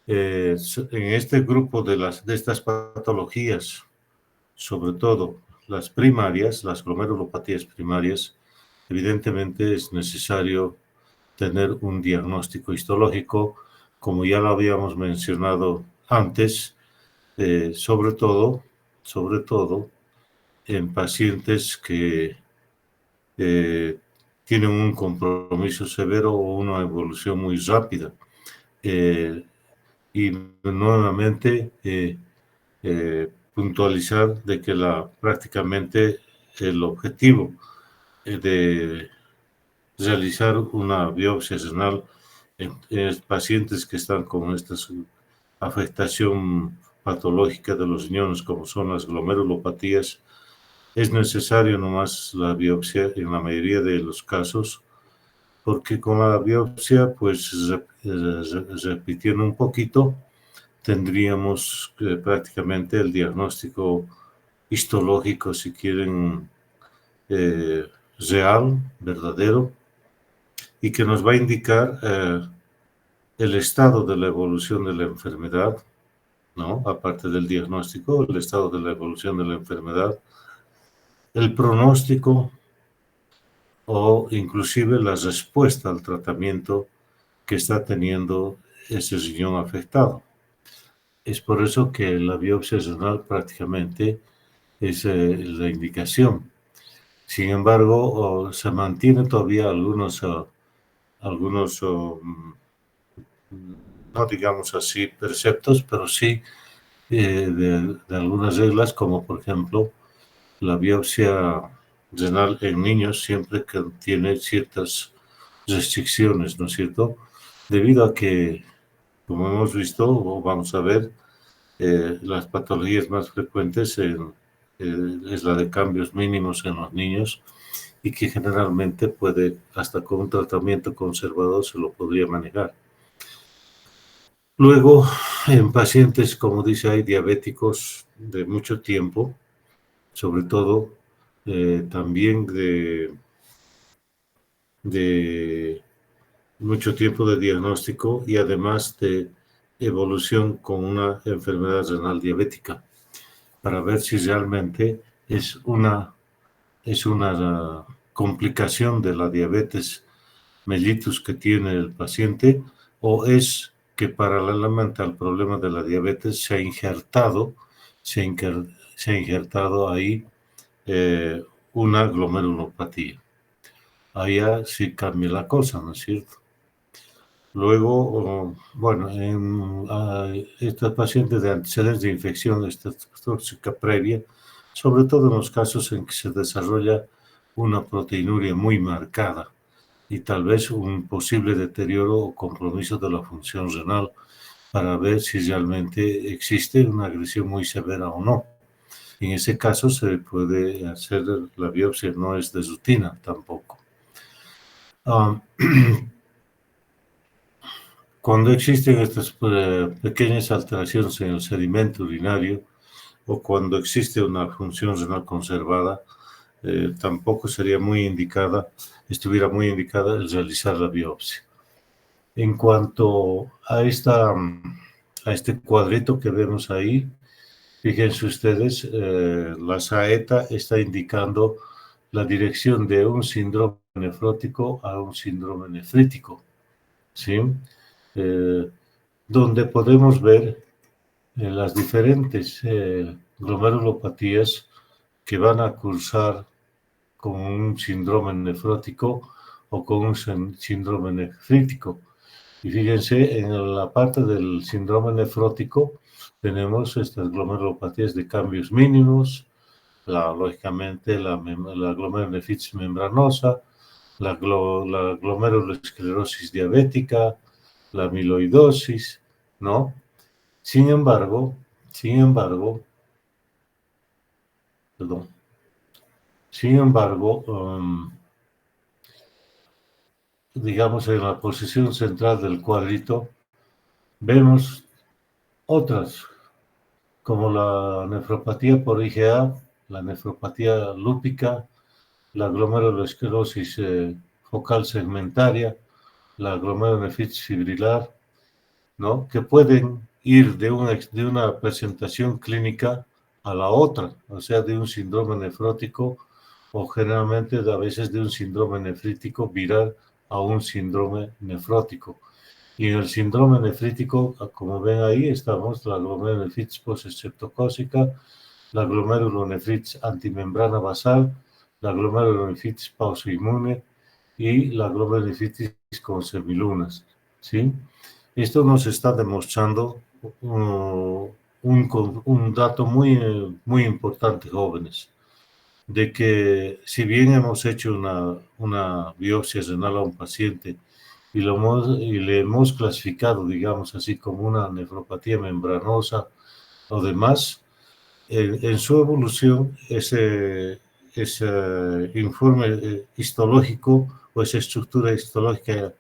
En este grupo de estas patologías, sobre todo las primarias, las glomerulopatías primarias, evidentemente es necesario tener un diagnóstico histológico, como ya lo habíamos mencionado antes, sobre todo en pacientes que tienen un compromiso severo o una evolución muy rápida. Y nuevamente puntualizar de que prácticamente el objetivo de realizar una biopsia renal en pacientes que están con esta afectación patológica de los riñones, como son las glomerulopatías, es necesario nomás la biopsia en la mayoría de los casos, porque con la biopsia, pues repitiendo un poquito, tendríamos prácticamente el diagnóstico histológico, si quieren, real, verdadero, y que nos va a indicar el estado de la evolución de la enfermedad, ¿no? Aparte del diagnóstico, el estado de la evolución de la enfermedad, el pronóstico o inclusive la respuesta al tratamiento que está teniendo ese riñón afectado. Es por eso que la biopsia renal prácticamente es la indicación. Sin embargo, se mantienen todavía algunos no digamos así, preceptos, pero sí de algunas reglas, como por ejemplo la biopsia renal en niños siempre que tiene ciertas restricciones, ¿no es cierto? Debido a que, como hemos visto, o vamos a ver, las patologías más frecuentes es la de cambios mínimos en los niños y que generalmente puede, hasta con un tratamiento conservador, se lo podría manejar. Luego, en pacientes, como dice, hay diabéticos de mucho tiempo, sobre todo también de mucho tiempo de diagnóstico y además de evolución con una enfermedad renal diabética, para ver si realmente es una complicación de la diabetes mellitus que tiene el paciente, o es que paralelamente al problema de la diabetes se ha injertado ahí una glomerulopatía. Allá sí cambia la cosa, ¿no es cierto? Luego, bueno, en estos pacientes de antecedentes de infección tóxica previa, sobre todo en los casos en que se desarrolla una proteinuria muy marcada y tal vez un posible deterioro o compromiso de la función renal, para ver si realmente existe una agresión muy severa o no. En ese caso se puede hacer la biopsia, no es de rutina tampoco. Cuando existen estas pequeñas alteraciones en el sedimento urinario o cuando existe una función renal conservada, tampoco estuviera muy indicada el realizar la biopsia. En cuanto a este cuadrito que vemos ahí, fíjense ustedes, la saeta está indicando la dirección de un síndrome nefrótico a un síndrome nefrítico, ¿sí? Donde podemos ver las diferentes glomerulopatías que van a cursar con un síndrome nefrótico o con un síndrome nefrítico. Y fíjense, en la parte del síndrome nefrótico tenemos estas glomerulopatías de cambios mínimos, lógicamente la glomerulonefritis membranosa, la glomerulosclerosis diabética, la amiloidosis, ¿no? Sin embargo, perdón, sin embargo, digamos en la posición central del cuadrito, vemos otras, como la nefropatía por IgA, la nefropatía lúpica, la glomerulosclerosis focal segmentaria, la glomerulonefritis fibrilar, ¿no? Que pueden ir de una presentación clínica a la otra, o sea, de un síndrome nefrótico o generalmente a veces de un síndrome nefrítico viral a un síndrome nefrótico. Y en el síndrome nefrítico, como ven ahí, estamos la glomerulonefritis postseptocócica, la glomerulonefritis antimembrana basal, la glomerulonefritis pausoinmune y la glomerulonefritis con semilunas, ¿sí? Esto nos está demostrando un dato muy importante, jóvenes, de que si bien hemos hecho una biopsia renal a un paciente y le hemos clasificado, digamos así, como una nefropatía membranosa o demás, en su evolución ese informe histológico o esa estructura histológica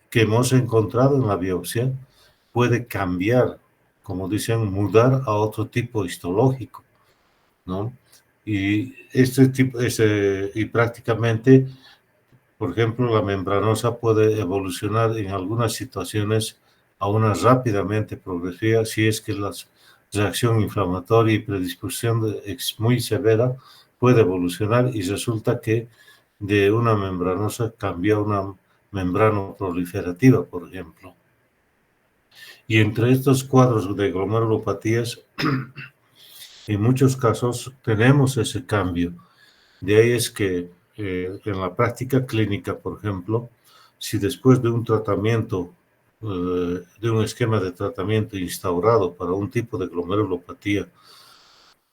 que hemos encontrado en la biopsia puede cambiar, como dicen, mudar a otro tipo histológico, ¿no? Y y prácticamente, por ejemplo, la membranosa puede evolucionar en algunas situaciones a una rápidamente progresiva si es que la reacción inflamatoria y predisposición es muy severa, puede evolucionar y resulta que de una membranosa cambia a una membrana proliferativa, por ejemplo. Y entre estos cuadros de glomerulopatías, en muchos casos tenemos ese cambio. De ahí es que en la práctica clínica, por ejemplo, si después de un tratamiento, de un esquema de tratamiento instaurado para un tipo de glomerulopatía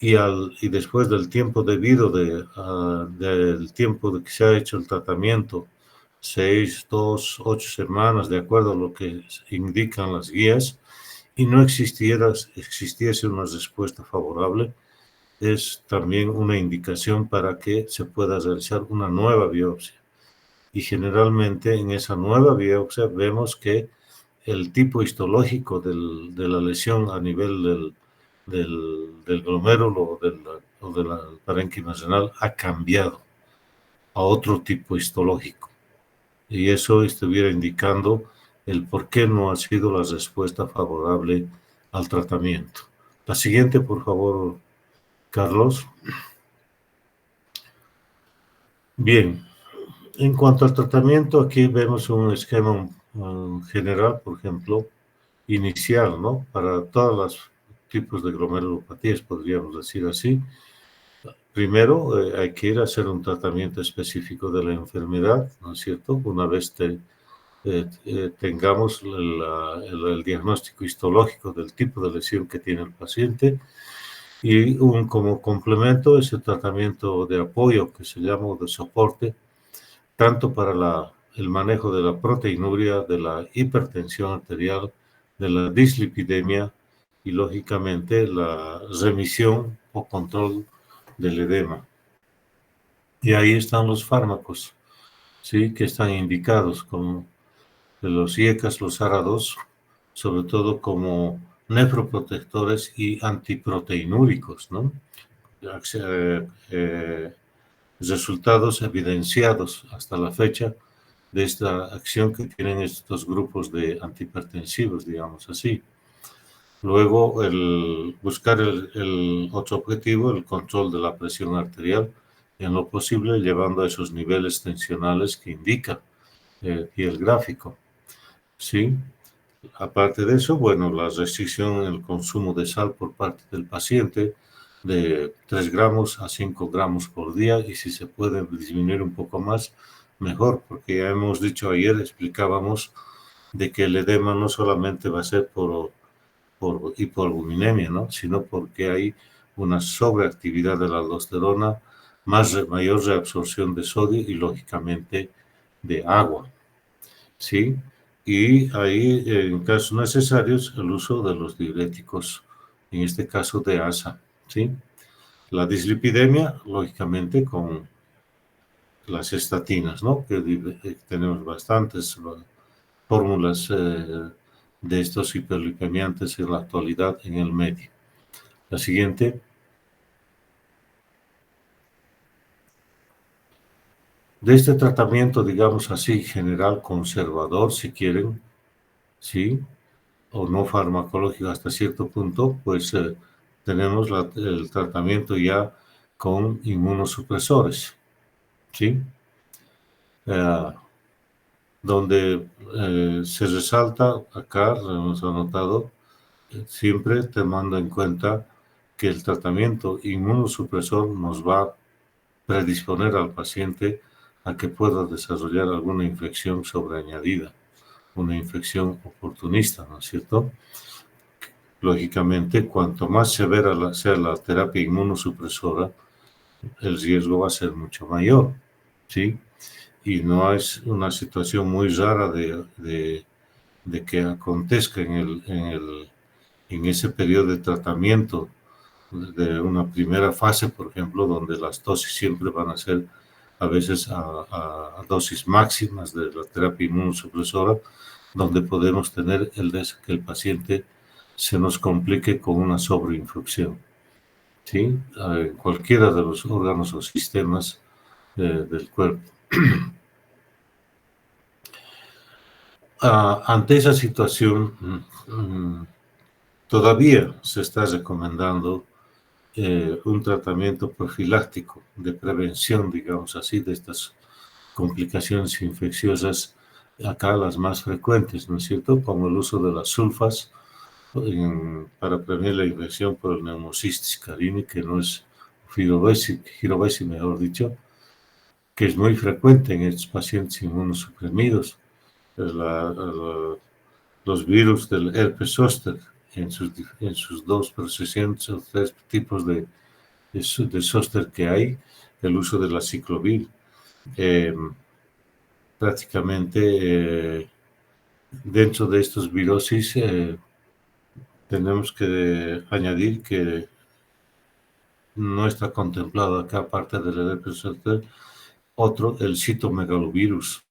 y después del tiempo debido del tiempo de que se ha hecho el tratamiento, 6, 2, 8 semanas, de acuerdo a lo que indican las guías, y no existiese una respuesta favorable, es también una indicación para que se pueda realizar una nueva biopsia. Y generalmente en esa nueva biopsia vemos que el tipo histológico de la lesión a nivel del glomérulo o de la parénquima renal ha cambiado a otro tipo histológico. Y eso estuviera indicando el por qué no ha sido la respuesta favorable al tratamiento. La siguiente, por favor, Carlos. Bien, en cuanto al tratamiento, aquí vemos un esquema general, por ejemplo, inicial, ¿no? Para todos los tipos de glomerulopatías, podríamos decir así. Primero, hay que ir a hacer un tratamiento específico de la enfermedad, ¿no es cierto? Una vez tengamos el diagnóstico histológico del tipo de lesión que tiene el paciente y como complemento ese tratamiento de apoyo que se llama de soporte, tanto para el manejo de la proteinuria, de la hipertensión arterial, de la dislipidemia y, lógicamente, la remisión o control del edema. Y ahí están los fármacos, ¿sí? Que están indicados como los IECAS, los ARA2, sobre todo como nefroprotectores y antiproteinúricos, ¿no? Resultados evidenciados hasta la fecha de esta acción que tienen estos grupos de antihipertensivos, digamos así. Luego, buscar el otro objetivo, el control de la presión arterial, en lo posible llevando a esos niveles tensionales que indica y el gráfico. ¿Sí? Aparte de eso, bueno, la restricción en el consumo de sal por parte del paciente de 3 gramos a 5 gramos por día y si se puede disminuir un poco más, mejor, porque ya hemos dicho ayer, explicábamos de que el edema no solamente va a ser por hipoalbuminemia, ¿no? Sino porque hay una sobreactividad de la aldosterona, mayor reabsorción de sodio y, lógicamente, de agua, ¿sí? Y ahí, en casos necesarios, el uso de los diuréticos, en este caso de ASA, ¿sí? La dislipidemia, lógicamente, con las estatinas, ¿no? Que tenemos bastantes fórmulas de estos hiperlipemiantes en la actualidad en el medio. La siguiente. De este tratamiento, digamos así, general conservador, si quieren, ¿sí? o no farmacológico hasta cierto punto, pues tenemos el tratamiento ya con inmunosupresores, ¿sí? Donde se resalta, acá lo hemos anotado, siempre tomando en cuenta que el tratamiento inmunosupresor nos va a predisponer al paciente a que pueda desarrollar alguna infección sobreañadida, una infección oportunista, ¿no es cierto? Lógicamente, cuanto más severa sea la terapia inmunosupresora, el riesgo va a ser mucho mayor, ¿sí? Y no es una situación muy rara de que acontezca en ese periodo de tratamiento de una primera fase, por ejemplo, donde las dosis siempre van a ser a veces a dosis máximas de la terapia inmunosupresora, donde podemos tener que el paciente se nos complique con una sobreinfección, ¿sí? Cualquiera de los órganos o sistemas del cuerpo. Ante esa situación, todavía se está recomendando un tratamiento profiláctico de prevención, digamos así, de estas complicaciones infecciosas, acá las más frecuentes, ¿no es cierto? Como el uso de las sulfas para prevenir la infección por el neumocistis carini, que no es girovesi, mejor dicho, que es muy frecuente en estos pacientes inmunosuprimidos. Los virus del herpes zóster en sus dos procesiones o tres tipos de zóster que hay, el uso de la ciclovir. Prácticamente dentro de estos virosis tenemos que añadir que no está contemplado acá, aparte del herpes zóster, otro, el citomegalovirus.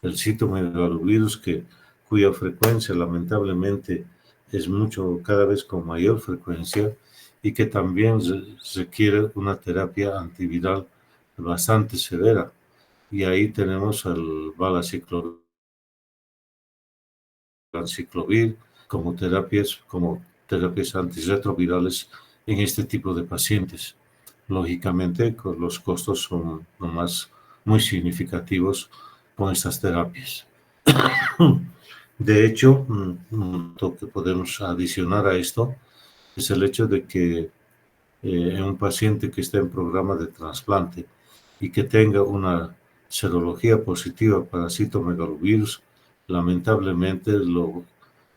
El citomegalovirus cuya frecuencia lamentablemente es cada vez con mayor frecuencia y que también requiere una terapia antiviral bastante severa. Y ahí tenemos el valacyclovir como terapias antirretrovirales en este tipo de pacientes. Lógicamente, los costos son muy significativos con estas terapias. De hecho, lo que podemos adicionar a esto es el hecho de que en un paciente que está en programa de trasplante y que tenga una serología positiva para citomegalovirus, lamentablemente lo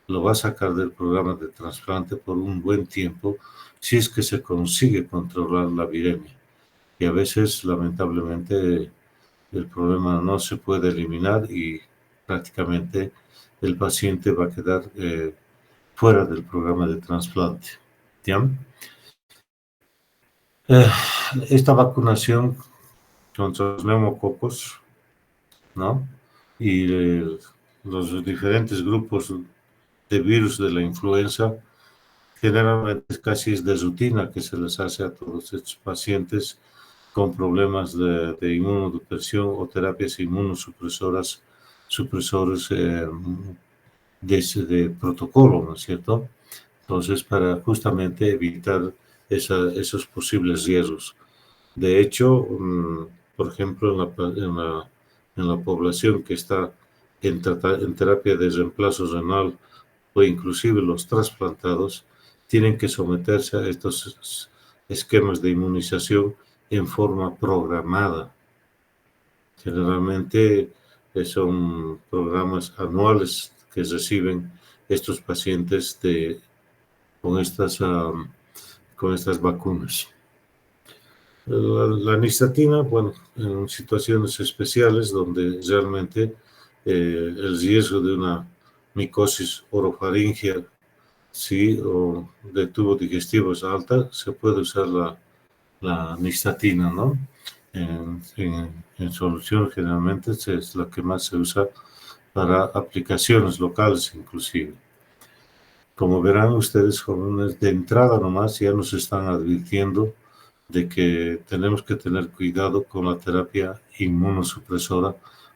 va a sacar del programa de trasplante por un buen tiempo si es que se consigue controlar la viremia. Y a veces, lamentablemente, el problema no se puede eliminar y prácticamente el paciente va a quedar fuera del programa de trasplante. ¿Ya? Esta vacunación contra los neumococos, ¿no? Y los diferentes grupos de virus de la influenza, generalmente casi es de rutina que se les hace a todos estos pacientes con problemas de inmunodepresión o terapias inmunosupresoras, supresores de protocolo, ¿no es cierto? Entonces, para justamente evitar esos posibles riesgos. De hecho, por ejemplo, en la población que está en terapia de reemplazo renal o inclusive los trasplantados, tienen que someterse a estos esquemas de inmunización en forma programada. Generalmente son programas anuales que reciben estos pacientes con estas vacunas. La nistatina, bueno, en situaciones especiales donde realmente el riesgo de una micosis orofaringea, sí, o de tubo digestivo es alta, se puede usar la nistatina, ¿no? En solución generalmente es la que más se usa para aplicaciones locales inclusive. Como verán ustedes, jóvenes, de entrada nomás ya nos están advirtiendo de que tenemos que tener cuidado con la terapia inmunosupresora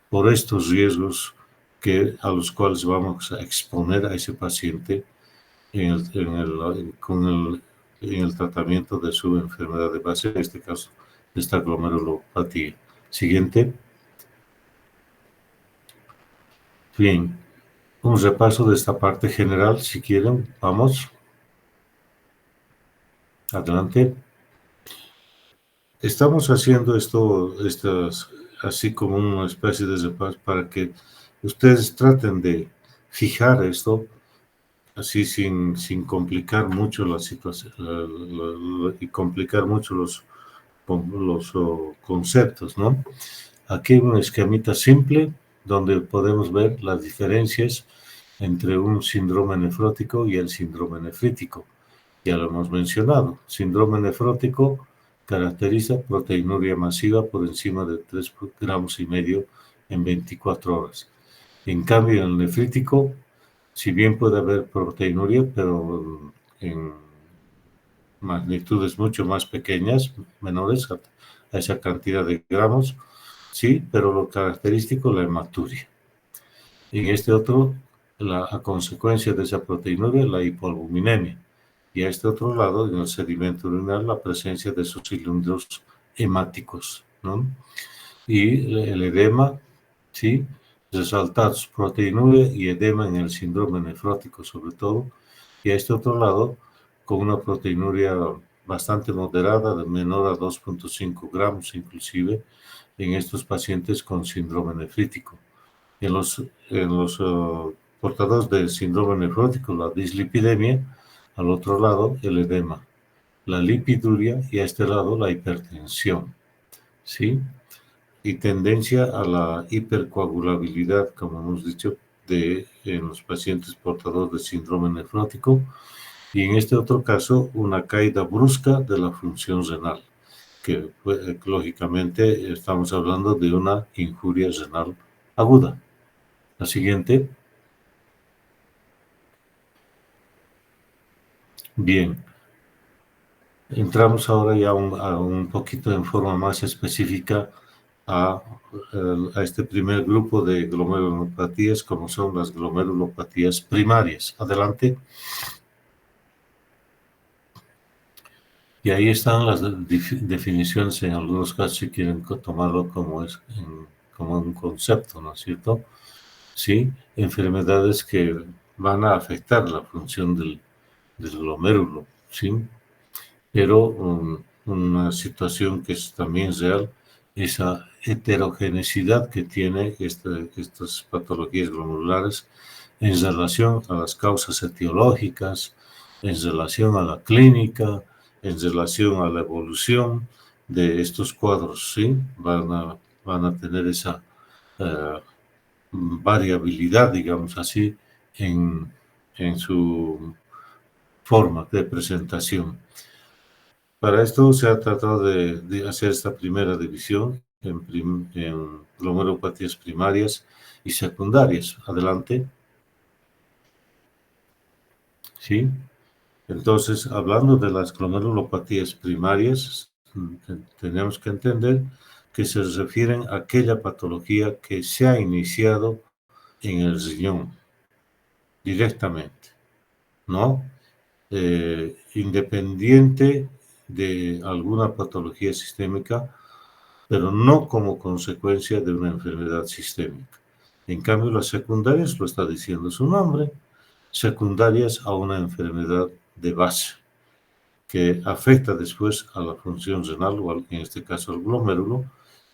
por estos riesgos a los cuales vamos a exponer a ese paciente en el tratamiento de su enfermedad de base, en este caso, de esta glomerulopatía. Siguiente. Bien, un repaso de esta parte general, si quieren, vamos. Adelante. Estamos haciendo así como una especie de repaso para que ustedes traten de fijar esto así sin complicar mucho la situación y complicar mucho los conceptos, ¿no? Aquí hay un esquemita simple donde podemos ver las diferencias entre un síndrome nefrótico y el síndrome nefrítico. Ya lo hemos mencionado. Síndrome nefrótico caracteriza proteinuria masiva por encima de 3,5 gramos en 24 horas. En cambio, en el nefrítico, si bien puede haber proteinuria, pero en magnitudes mucho más pequeñas, menores a esa cantidad de gramos, sí, pero lo característico, la hematuria. En este otro, a consecuencia de esa proteinuria, la hipoalbuminemia. Y a este otro lado, en el sedimento urinario, la presencia de esos cilindros hemáticos, ¿no? Y el edema, ¿sí? Resaltados, proteinuria y edema en el síndrome nefrótico, sobre todo. Y a este otro lado, con una proteinuria bastante moderada, de menor a 2,5 gramos inclusive, en estos pacientes con síndrome nefrítico. En los portadores del síndrome nefrótico, la dislipidemia, al otro lado el edema, la lipiduria y a este lado la hipertensión, ¿sí? Y tendencia a la hipercoagulabilidad, como hemos dicho, en los pacientes portadores de síndrome nefrótico, y en este otro caso una caída brusca de la función renal, que lógicamente estamos hablando de una injuria renal aguda. La siguiente. Bien, entramos ahora ya a un poquito en forma más específica a este primer grupo de glomerulopatías, como son las glomerulopatías primarias. Adelante. Y ahí están las definiciones, en algunos casos, si quieren tomarlo como un concepto, ¿no es cierto? Sí, enfermedades que van a afectar la función del glomérulo, ¿sí? Pero una situación que es también real, esa heterogeneidad que tiene estas patologías glomerulares en relación a las causas etiológicas, en relación a la clínica, en relación a la evolución de estos cuadros, ¿sí? Van a tener esa variabilidad, digamos así, en su forma de presentación. Para esto se ha tratado de hacer esta primera división en glomerulopatías primarias y secundarias. Adelante. ¿Sí? Entonces, hablando de las glomerulopatías primarias, tenemos que entender que se refieren a aquella patología que se ha iniciado en el riñón directamente, ¿no? Independiente de alguna patología sistémica, pero no como consecuencia de una enfermedad sistémica. En cambio, las secundarias, lo está diciendo su nombre, secundarias a una enfermedad de base, que afecta después a la función renal, o en este caso al glomérulo,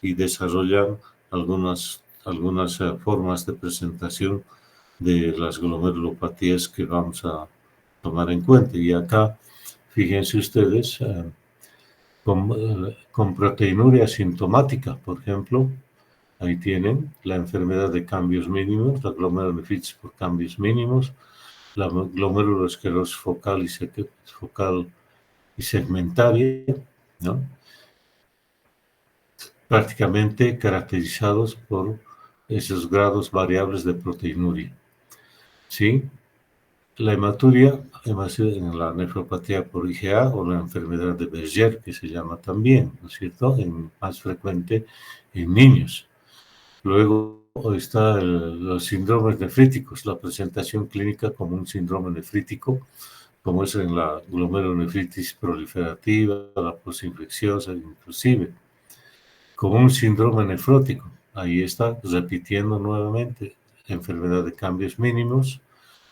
y desarrollan algunas formas de presentación de las glomerulopatías que vamos a tomar en cuenta. Y acá, fíjense ustedes, con proteinuria sintomática, por ejemplo, ahí tienen la enfermedad de cambios mínimos, la glomerulonefritis por cambios mínimos, la glomerulosclerosis focal y segmentaria, ¿no? Prácticamente caracterizados por esos grados variables de proteinuria, ¿sí? La hematuria en la nefropatía por IgA o la enfermedad de Berger, que se llama también, ¿no es cierto?, más frecuente en niños. Luego está los síndromes nefríticos, la presentación clínica como un síndrome nefrítico, como es en la glomerulonefritis proliferativa, la postinfecciosa, inclusive, como un síndrome nefrótico. Ahí está, repitiendo nuevamente, enfermedad de cambios mínimos,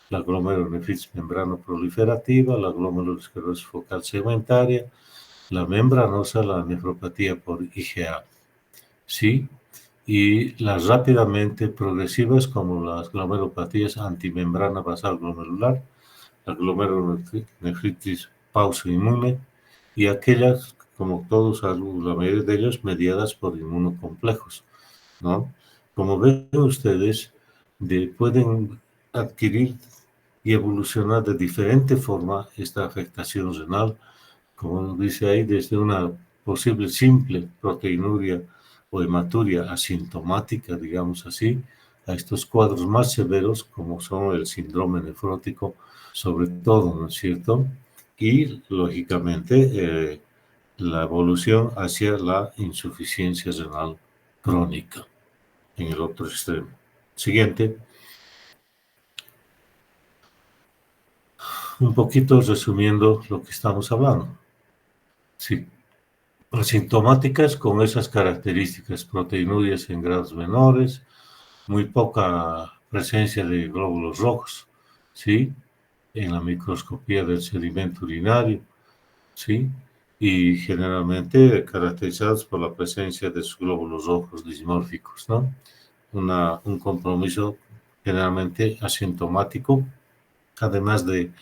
la glomerulonefritis membrano proliferativa, la glomerulosclerosis focal segmentaria, la membranosa, la nefropatía por IgA. ¿Sí? Y las rápidamente progresivas, como las glomerulopatías antimembrana basal glomerular, la glomerulonefritis pausoinmune, y aquellas, como todos, la mayoría de ellos, mediadas por inmunocomplejos, ¿no? Como ven ustedes, pueden adquirir y evolucionar de diferente forma esta afectación renal, como dice ahí, desde una posible simple proteinuria o hematuria asintomática, digamos así, a estos cuadros más severos como son el síndrome nefrótico, sobre todo, ¿no es cierto? Y, lógicamente, la evolución hacia la insuficiencia renal crónica en el otro extremo. Siguiente. Un poquito resumiendo lo que estamos hablando. Sí. Asintomáticas con esas características, proteinurias en grados menores, muy poca presencia de glóbulos rojos, ¿sí? En la microscopía del sedimento urinario, ¿sí? Y generalmente caracterizados por la presencia de sus glóbulos rojos dismórficos, ¿no? Un compromiso generalmente asintomático, además de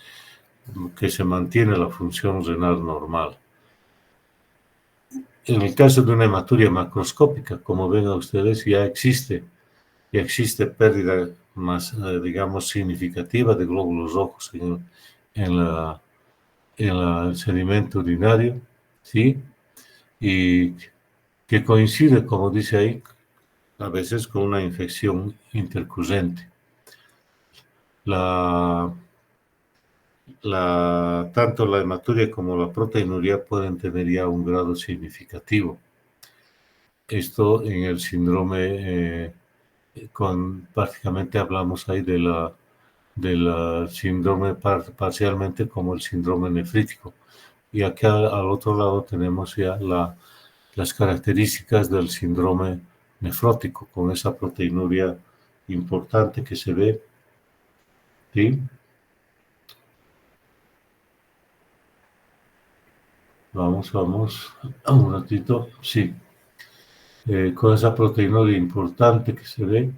que se mantiene la función renal normal. En el caso de una hematuria macroscópica, como ven ustedes, ya existe pérdida más, digamos, significativa de glóbulos rojos en el sedimento urinario, ¿sí? Y que coincide, como dice ahí, a veces con una infección intercurrente. Tanto la hematuria como la proteinuria pueden tener ya un grado significativo. Esto en el síndrome, prácticamente hablamos ahí del síndrome parcialmente como el síndrome nefrítico. Y aquí al otro lado tenemos ya las características del síndrome nefrótico, con esa proteinuria importante que se ve, ¿sí? Vamos, un ratito, sí. Con esa proteinuria importante que se ve,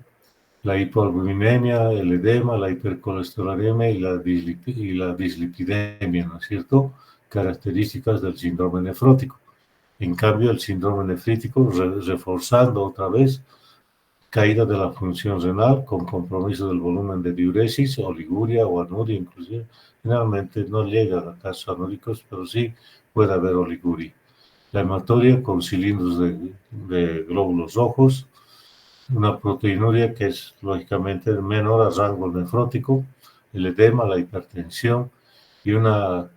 la hipoalbuminemia, el edema, la hipercolesterolemia y la dislipidemia, ¿no es cierto? Características del síndrome nefrótico. En cambio, el síndrome nefrítico, reforzando otra vez, caída de la función renal con compromiso del volumen de diuresis, oliguria o anuria, inclusive. Generalmente no llega a casos anúricos, pero sí puede haber oliguria. La hematuria con cilindros de glóbulos rojos, una proteinuria que es lógicamente menor a rango nefrótico, el edema, la hipertensión y una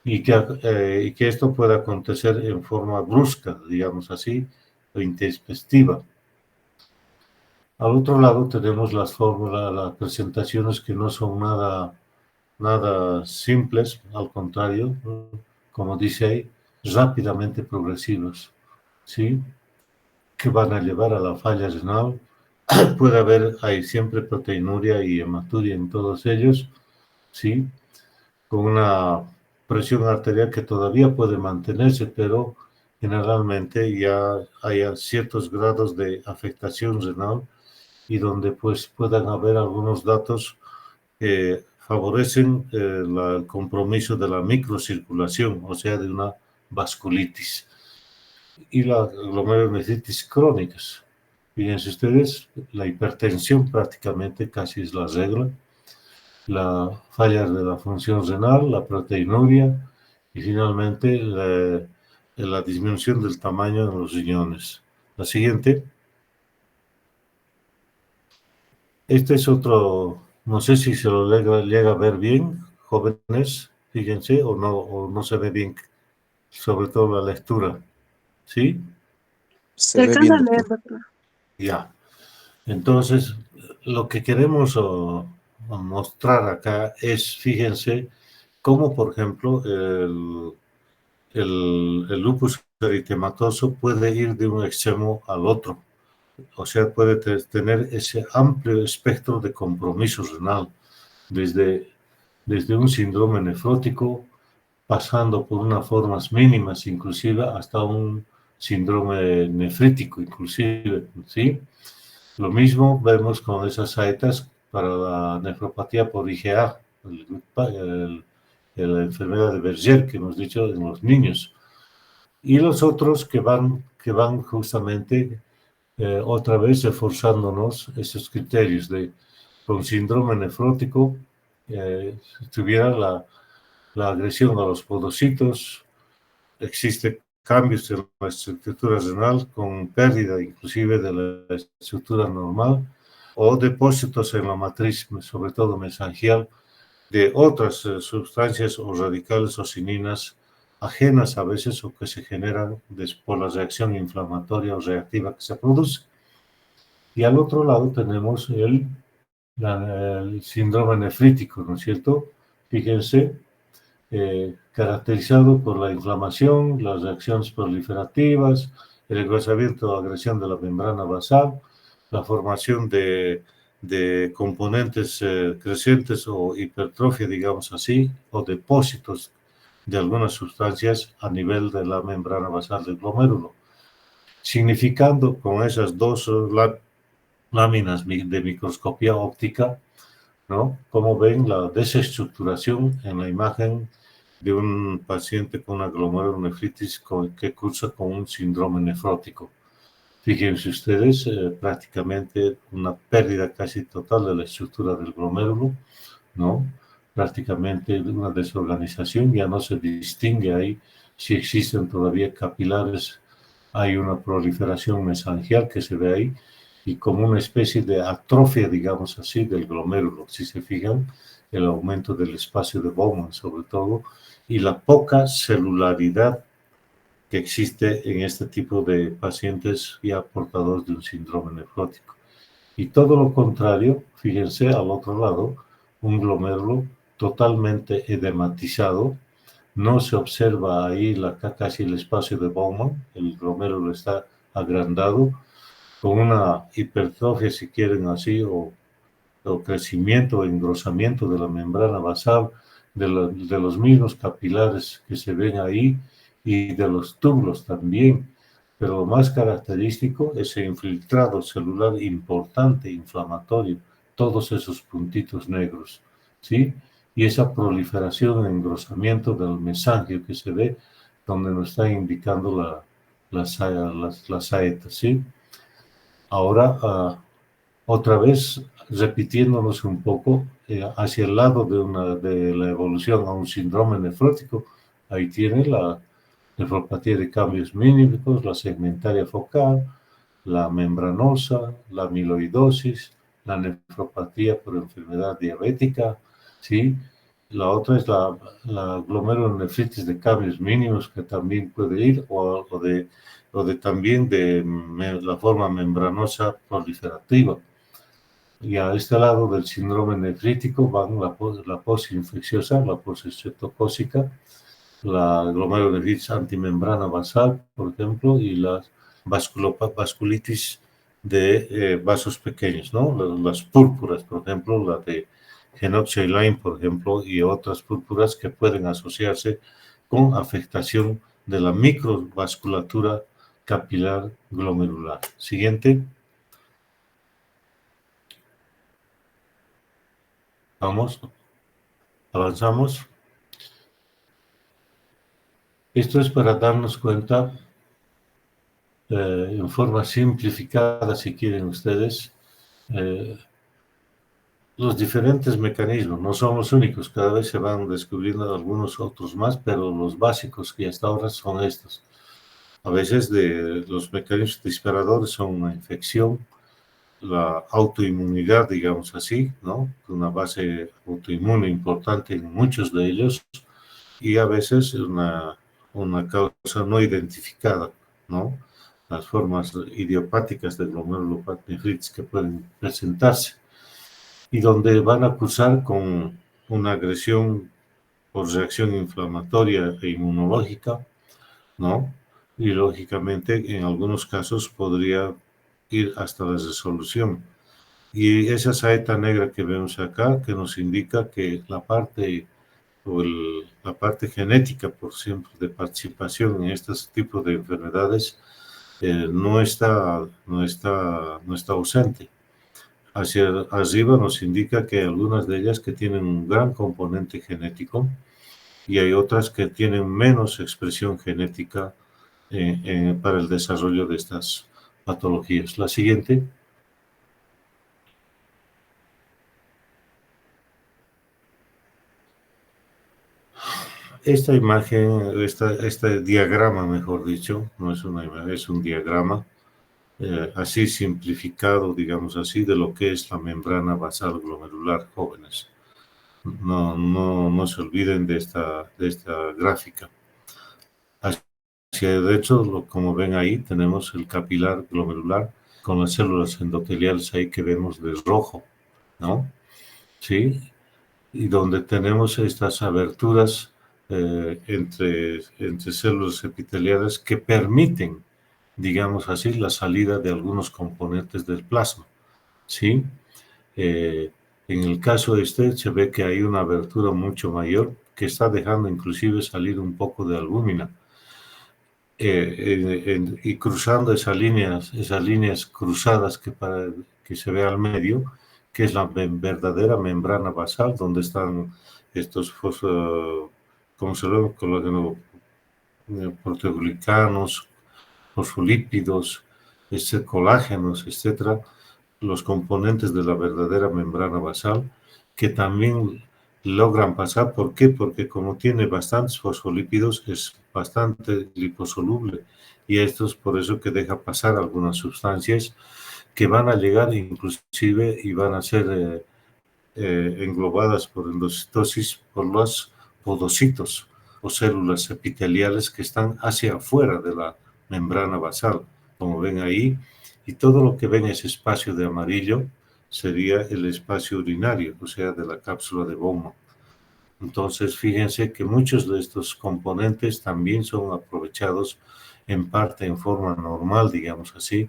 y que esto pueda acontecer en forma brusca, digamos así, o intempestiva. Al otro lado tenemos las presentaciones que no son nada simples, al contrario, como dice ahí, rápidamente progresivos, ¿sí? Que van a llevar a la falla renal. Puede haber, hay siempre proteinuria y hematuria en todos ellos, ¿sí? Con una presión arterial que todavía puede mantenerse, pero generalmente ya hay ciertos grados de afectación renal y donde pues puedan haber algunos datos que favorecen el compromiso de la microcirculación, o sea, de una vasculitis. Y la glomerulonefritis crónicas. Fíjense ustedes, la hipertensión prácticamente casi es la regla, la falla de la función renal, la proteinuria y finalmente la disminución del tamaño de los riñones. La siguiente. Este es otro, no sé si se lo llega a ver bien, jóvenes, fíjense, o no se ve bien, sobre todo la lectura, ¿sí? Se Se ve alcanza bien, a leer, doctor. doctor. Ya. Entonces, lo que queremos mostrar acá es, fíjense, cómo, por ejemplo, el lupus eritematoso puede ir de un extremo al otro. O sea, puede tener ese amplio espectro de compromiso renal, desde un síndrome nefrótico, pasando por unas formas mínimas, inclusive hasta un síndrome nefrítico, inclusive, ¿sí? Lo mismo vemos con esas saetas para la nefropatía por IgA, la enfermedad de Berger que hemos dicho en los niños. Y los otros que van justamente otra vez reforzándonos esos criterios de con síndrome nefrótico tuviera la agresión a los podocitos, existe cambios en la estructura renal con pérdida inclusive de la estructura normal o depósitos en la matriz, sobre todo mesangial, de otras sustancias o radicales o cininas ajenas a veces o que se generan por la reacción inflamatoria o reactiva que se produce. Y al otro lado tenemos el síndrome nefrítico, ¿no es cierto? Fíjense, caracterizado por la inflamación, las reacciones proliferativas, el engrosamiento o agresión de la membrana basal, la formación de componentes crecientes o hipertrofia, digamos así, o depósitos de algunas sustancias a nivel de la membrana basal del glomérulo, significando con esas dos láminas de microscopía óptica, ¿no? Como ven, la desestructuración en la imagen de un paciente con una glomerulonefritis que cursa con un síndrome nefrótico. Fíjense ustedes, prácticamente una pérdida casi total de la estructura del glomérulo, ¿no? Prácticamente una desorganización, ya no se distingue ahí si existen todavía capilares, hay una proliferación mesangial que se ve ahí, y como una especie de atrofia, digamos así, del glomérulo, si se fijan, el aumento del espacio de Bowman sobre todo, y la poca celularidad que existe en este tipo de pacientes ya portadores de un síndrome nefrótico. Y todo lo contrario, fíjense al otro lado, un glomérulo totalmente edematizado, no se observa ahí casi el espacio de Bowman, el glomérulo está agrandado, con una hipertrofia, si quieren así, o crecimiento o engrosamiento de la membrana basal, de los mismos capilares que se ven ahí y de los túbulos también. Pero lo más característico es el infiltrado celular importante, inflamatorio, todos esos puntitos negros, ¿sí? Y esa proliferación, engrosamiento del mesangio que se ve, donde nos está indicando las saetas, ¿sí? Ahora, otra vez repitiéndonos un poco hacia el lado de la evolución a un síndrome nefrótico, ahí tiene la nefropatía de cambios mínimos, la segmentaria focal, la membranosa, la amiloidosis, la nefropatía por enfermedad diabética, ¿sí? La otra es la glomerulonefritis de cambios mínimos que también puede ir, o también de la forma membranosa proliferativa. Y a este lado del síndrome nefrítico van la posinfecciosa, la postestreptocócica, la glomerulonefritis antimembrana basal, por ejemplo, y la vasculitis de vasos pequeños, ¿no? Las púrpuras, por ejemplo, la de Genoxia y Lyme, por ejemplo, y otras púrpuras que pueden asociarse con afectación de la microvasculatura capilar glomerular. Siguiente. Vamos, avanzamos. Esto es para darnos cuenta en forma simplificada, si quieren ustedes, los diferentes mecanismos. No son los únicos, cada vez se van descubriendo algunos otros más, pero los básicos que hasta ahora son estos. A veces los mecanismos disparadores son una infección, la autoinmunidad, digamos así, ¿no? Una base autoinmune importante en muchos de ellos, y a veces una causa no identificada, ¿no? las formas idiopáticas de glomerulonefritis que pueden presentarse y donde van a cursar con una agresión por reacción inflamatoria e inmunológica, ¿no? Y lógicamente en algunos casos podría ir hasta la resolución. Y esa saeta negra que vemos acá, que nos indica que la parte la parte genética, por ejemplo, de participación en estos tipos de enfermedades no está ausente. Hacia arriba nos indica que hay algunas de ellas que tienen un gran componente genético y hay otras que tienen menos expresión genética para el desarrollo de estas patologías. La siguiente. Esta imagen, este diagrama, mejor dicho, no es una imagen, es un diagrama, así simplificado, digamos así, de lo que es la membrana basal glomerular, jóvenes. No se olviden de esta gráfica. Hacia derecho, como ven ahí, tenemos el capilar glomerular con las células endoteliales ahí que vemos de rojo, ¿no? Sí, y donde tenemos estas aberturas entre células epiteliales que permiten, digamos así, la salida de algunos componentes del plasma, ¿sí? En el caso este se ve que hay una abertura mucho mayor que está dejando inclusive salir un poco de albúmina. Y cruzando esas líneas cruzadas que se ve al medio, que es la verdadera membrana basal, donde están estos como se llama, proteoglicanos, fosfolípidos, colágenos, etcétera, los componentes de la verdadera membrana basal, que también logran pasar. ¿Por qué? Porque como tiene bastantes fosfolípidos, es bastante liposoluble, y esto es por eso que deja pasar algunas sustancias que van a llegar inclusive y van a ser englobadas por endocitosis por los podocitos o células epiteliales que están hacia afuera de la membrana basal, como ven ahí, y todo lo que ven ese espacio de amarillo sería el espacio urinario, o sea, de la cápsula de Bowman. Entonces, fíjense que muchos de estos componentes también son aprovechados en parte en forma normal, digamos así,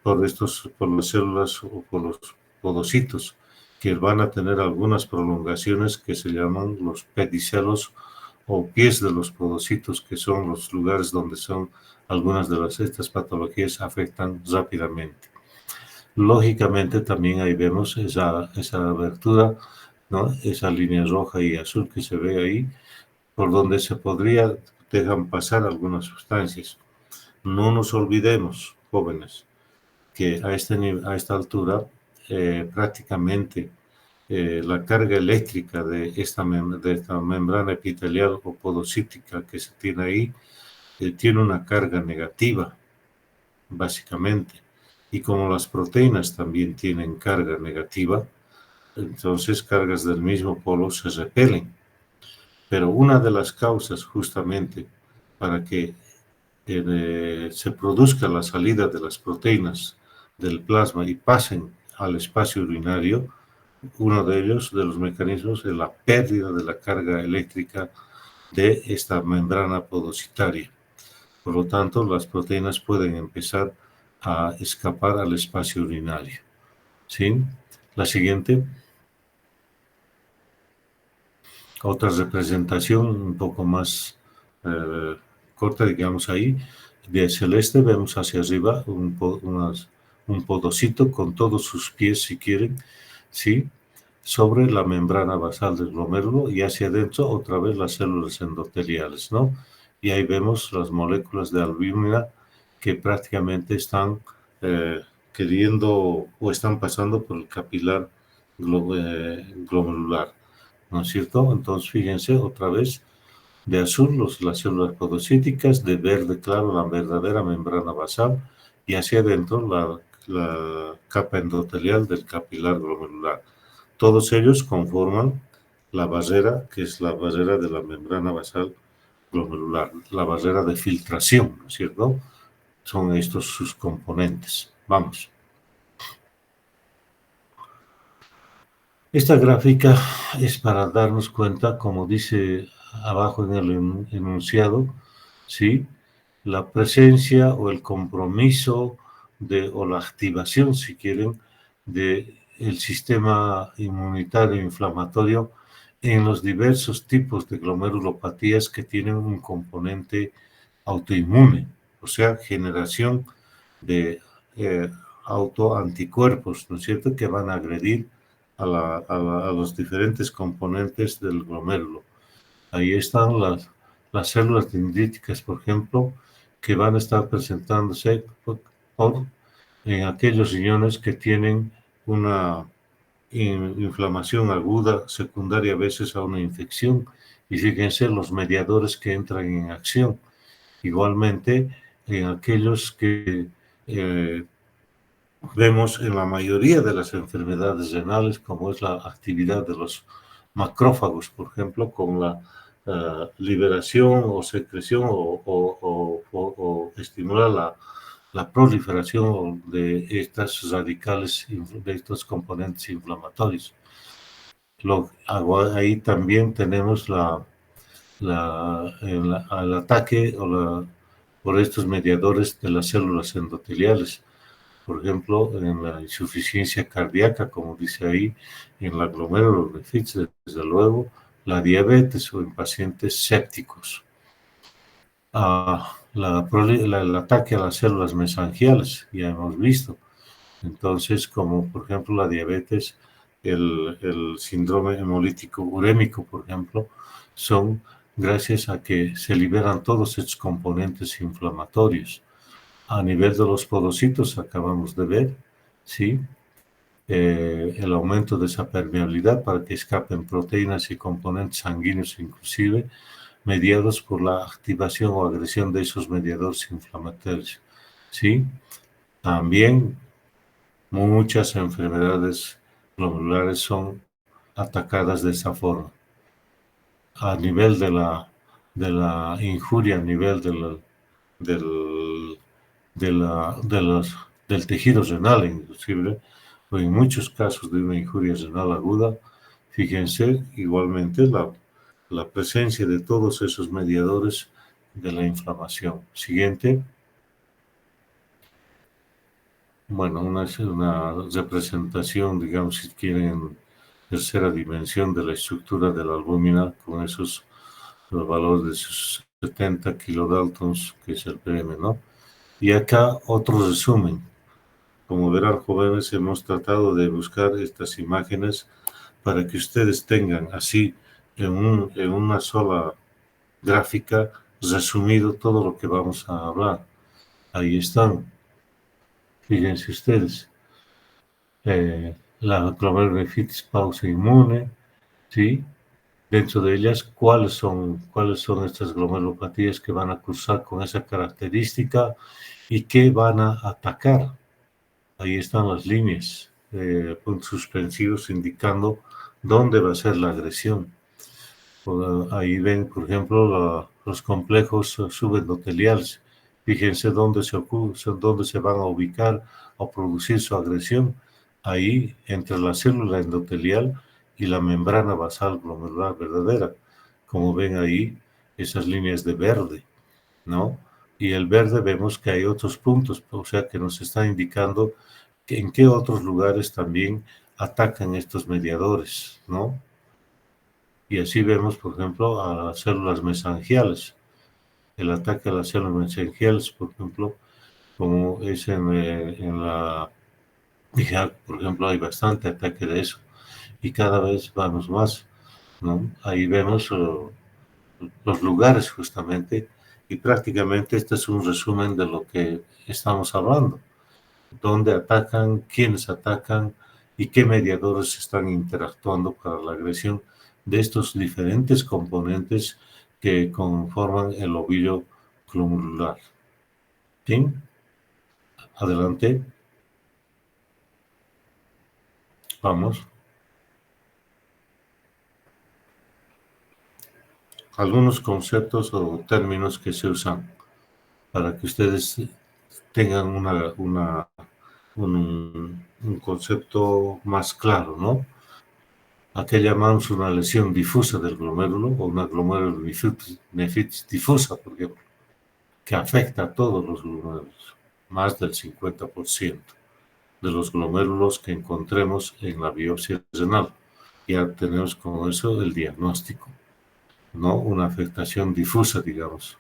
por las células o por los podocitos, que van a tener algunas prolongaciones que se llaman los pedicelos o pies de los podocitos, que son los lugares donde son algunas de estas patologías afectan rápidamente. Lógicamente también ahí vemos esa abertura, ¿no? Esa línea roja y azul que se ve ahí, por donde se dejan pasar algunas sustancias. No nos olvidemos, jóvenes, que a esta altura prácticamente la carga eléctrica de esta membrana epitelial o podocítica que se tiene ahí tiene una carga negativa, básicamente. Y como las proteínas también tienen carga negativa, entonces cargas del mismo polo se repelen. Pero una de las causas justamente para que se produzca la salida de las proteínas del plasma y pasen al espacio urinario, uno de ellos, de los mecanismos, es la pérdida de la carga eléctrica de esta membrana podocitaria. Por lo tanto, las proteínas pueden empezar a escapar al espacio urinario. ¿Sí? La siguiente. Otra representación un poco más corta, digamos ahí, de celeste, vemos hacia arriba un podocito con todos sus pies, si quieren, ¿sí? Sobre la membrana basal del glomérulo, y hacia adentro otra vez las células endoteliales, ¿no? Y ahí vemos las moléculas de albúmina que prácticamente están queriendo o están pasando por el capilar glomerular, ¿no es cierto? Entonces, fíjense otra vez, de azul las células podocíticas, de verde claro la verdadera membrana basal, y hacia adentro la capa endotelial del capilar glomerular. Todos ellos conforman la barrera, que es la barrera de la membrana basal glomerular, la barrera de filtración, ¿no es cierto? son estos sus componentes. Vamos. Esta gráfica es para darnos cuenta, como dice abajo en el enunciado, ¿sí? La presencia o el compromiso o la activación, si quieren, del sistema inmunitario inflamatorio en los diversos tipos de glomerulopatías que tienen un componente autoinmune, o sea, generación de autoanticuerpos, ¿no es cierto?, que van a agredir a los diferentes componentes del glomérulo. Ahí están las células dendríticas, por ejemplo, que van a estar presentándose en aquellos riñones que tienen una inflamación aguda secundaria a veces a una infección. Y fíjense los mediadores que entran en acción. Igualmente, en aquellos que vemos en la mayoría de las enfermedades renales, como es la actividad de los macrófagos, por ejemplo, con la liberación o secreción o estimular la proliferación de estas radicales, de estos componentes inflamatorios. Ahí también tenemos el ataque por estos mediadores de las células endoteliales. Por ejemplo, en la insuficiencia cardíaca, como dice ahí, en la glomerulonefritis, desde luego, la diabetes o en pacientes sépticos. El ataque a las células mesangiales, ya hemos visto. Entonces, como por ejemplo la diabetes, el síndrome hemolítico urémico, por ejemplo, son gracias a que se liberan todos estos componentes inflamatorios. A nivel de los podocitos, acabamos de ver, ¿sí? El aumento de esa permeabilidad para que escapen proteínas y componentes sanguíneos inclusive, mediados por la activación o agresión de esos mediadores inflamatorios, ¿sí? También muchas enfermedades glomurulares son atacadas de esa forma. A nivel de la injuria, a nivel del, del tejido renal, inclusive, o en muchos casos de una injuria renal aguda, fíjense igualmente la presencia de todos esos mediadores de la inflamación. Siguiente. Bueno, una representación, digamos, si quieren, en tercera dimensión de la estructura de la albúmina con esos valores de sus 70 kilodaltons, que es el PM, ¿no? Y acá otro resumen. Como verán, jóvenes, hemos tratado de buscar estas imágenes para que ustedes tengan así en una sola gráfica resumido todo lo que vamos a hablar. Ahí están. Fíjense ustedes. La glomerulonefritis pausa inmune, ¿sí? Dentro de ellas, ¿cuáles son estas glomerulopatías que van a cursar con esa característica y qué van a atacar? Ahí están las líneas, puntos suspensivos indicando dónde va a ser la agresión. Ahí ven, por ejemplo, los complejos subendoteliales. Fíjense dónde se van a ubicar o producir su agresión. Ahí, entre la célula endotelial y la membrana basal glomerular verdadera. Como ven ahí, esas líneas de verde, ¿no? Y el verde vemos que hay otros puntos, o sea, que nos está indicando en qué otros lugares también atacan estos mediadores, ¿no? Y así vemos, por ejemplo, a las células mesangiales. El ataque a las células mesangiales, por ejemplo, como es en la hija, por ejemplo, hay bastante ataque de eso. Y cada vez vamos más, ¿no? Ahí vemos los lugares justamente, y prácticamente este es un resumen de lo que estamos hablando. Dónde atacan, quiénes atacan y qué mediadores están interactuando para la agresión de estos diferentes componentes que conforman el ovillo glomerular. ¿Sí? Adelante. Vamos. Algunos conceptos o términos que se usan para que ustedes tengan un concepto más claro, ¿no? ¿A qué llamamos una lesión difusa del glomérulo o una glomerulonefritis difusa, por ejemplo, que afecta a todos los glomérulos, más del 50% de los glomérulos que encontremos en la biopsia renal? Ya tenemos con eso el diagnóstico, ¿no? Una afectación difusa, digamos,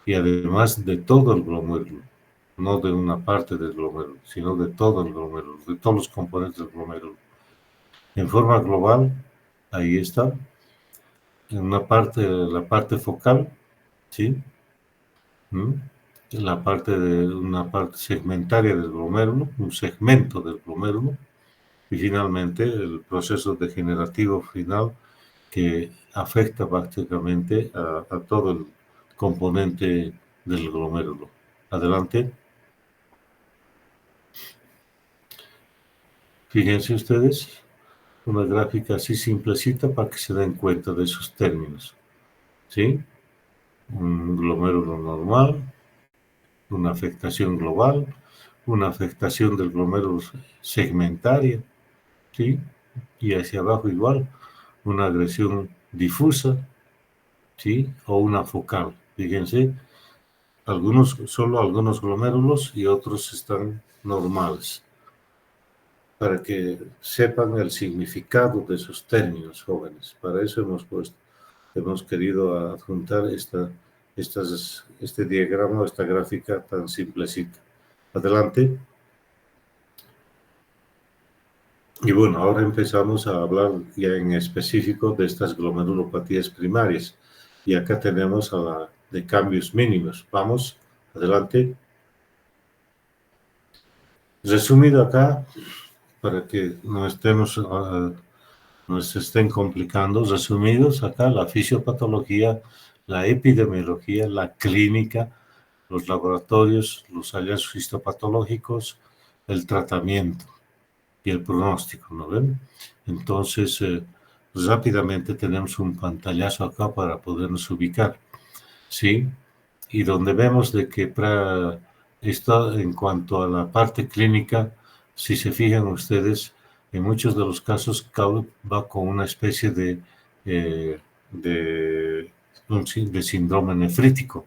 y además de todo el glomérulo, no de una parte del glomérulo, sino de todo el glomérulo, de todos los componentes del glomérulo. En forma global, ahí está, en la parte focal, ¿sí? ¿Mm? Una parte segmentaria del glomérulo, un segmento del glomérulo, y finalmente el proceso degenerativo final que afecta prácticamente a todo el componente del glomérulo. Adelante. Fíjense ustedes, una gráfica así simplecita para que se den cuenta de esos términos. ¿Sí? Un glomérulo normal, una afectación global, una afectación del glomérulo segmentaria, ¿sí? Y hacia abajo igual, una agresión difusa, ¿sí? O una focal. Fíjense, solo algunos glomérulos y otros están normales, para que sepan el significado de esos términos, jóvenes. Para eso hemos querido adjuntar este diagrama, esta gráfica tan simplecita. Adelante. Y bueno, ahora empezamos a hablar ya en específico de estas glomerulopatías primarias. Y acá tenemos a la de cambios mínimos. Vamos, adelante. Resumido acá, para que no se estén complicando, resumidos acá, la fisiopatología, la epidemiología, la clínica, los laboratorios, los hallazgos histopatológicos, el tratamiento y el pronóstico, ¿no ven? Entonces, rápidamente tenemos un pantallazo acá para podernos ubicar, ¿sí? Y donde vemos de que esto en cuanto a la parte clínica, si se fijan ustedes, en muchos de los casos va con una especie eh, de, de síndrome nefrítico,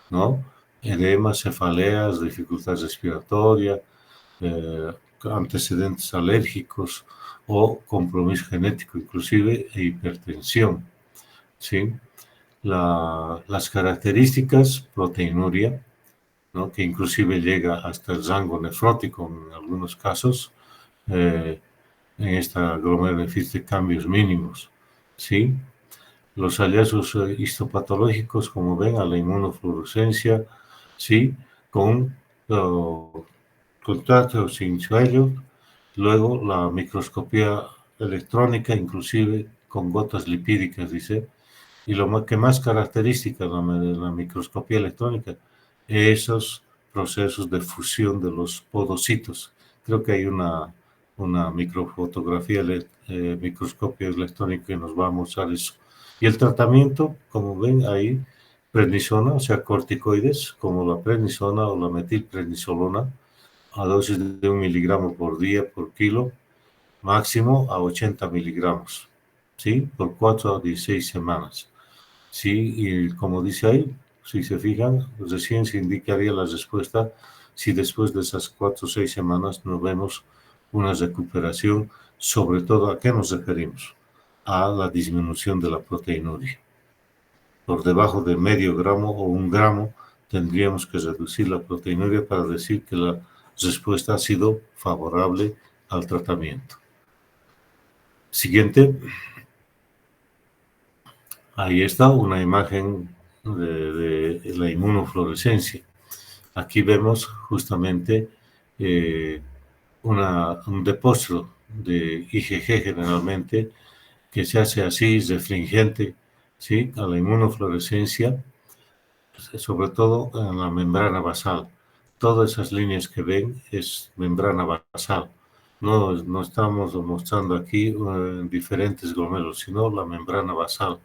¿no? Edema, cefaleas, dificultad respiratoria, eh, antecedentes alérgicos o compromiso genético inclusive e hipertensión, ¿sí? Las características, proteinuria, ¿no? Que inclusive llega hasta el rango nefrótico en algunos casos, en esta glomerulonefritis de cambios mínimos, ¿sí? Los hallazgos histopatológicos, como ven, a la inmunofluorescencia, ¿sí? Con contacto sin suelo, luego la microscopía electrónica, inclusive con gotas lipídicas, dice, y lo que más característica de la microscopía electrónica, esos procesos de fusión de los podocitos. Creo que hay una microfotografía, microscopio electrónico que nos va a mostrar eso. Y el tratamiento, como ven ahí, prednisona, o sea, corticoides, como la prednisona o la metilprednisolona, a dosis de 1 miligramo por día por kilo, máximo a 80 miligramos, ¿sí? Por 4 a 16 semanas. Sí, y como dice ahí, si se fijan, recién se indicaría la respuesta si después de esas 4 o 6 semanas no vemos una recuperación, sobre todo ¿a qué nos referimos? A la disminución de la proteinuria. Por debajo de medio gramo o 1 gramo tendríamos que reducir la proteinuria para decir que la respuesta ha sido favorable al tratamiento. Siguiente. Ahí está una imagen de la inmunofluorescencia. Aquí vemos justamente un depósito de IgG generalmente que se hace así, refringente, ¿sí? A la inmunofluorescencia, sobre todo en la membrana basal. Todas esas líneas que ven es membrana basal. No estamos mostrando aquí diferentes glomérulos, sino la membrana basal.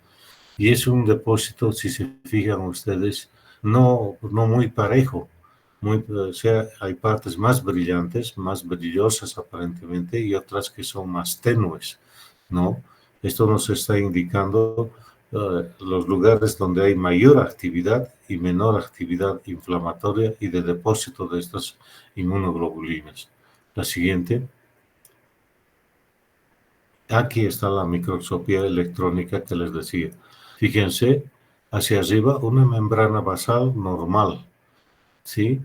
Y es un depósito, si se fijan ustedes, no muy parejo, o sea, hay partes más brillantes, más brillosas aparentemente, y otras que son más tenues, ¿no? Esto nos está indicando los lugares donde hay mayor actividad y menor actividad inflamatoria y de depósito de estas inmunoglobulinas. La siguiente. Aquí está la microscopía electrónica que les decía. Fíjense, hacia arriba una membrana basal normal, ¿sí?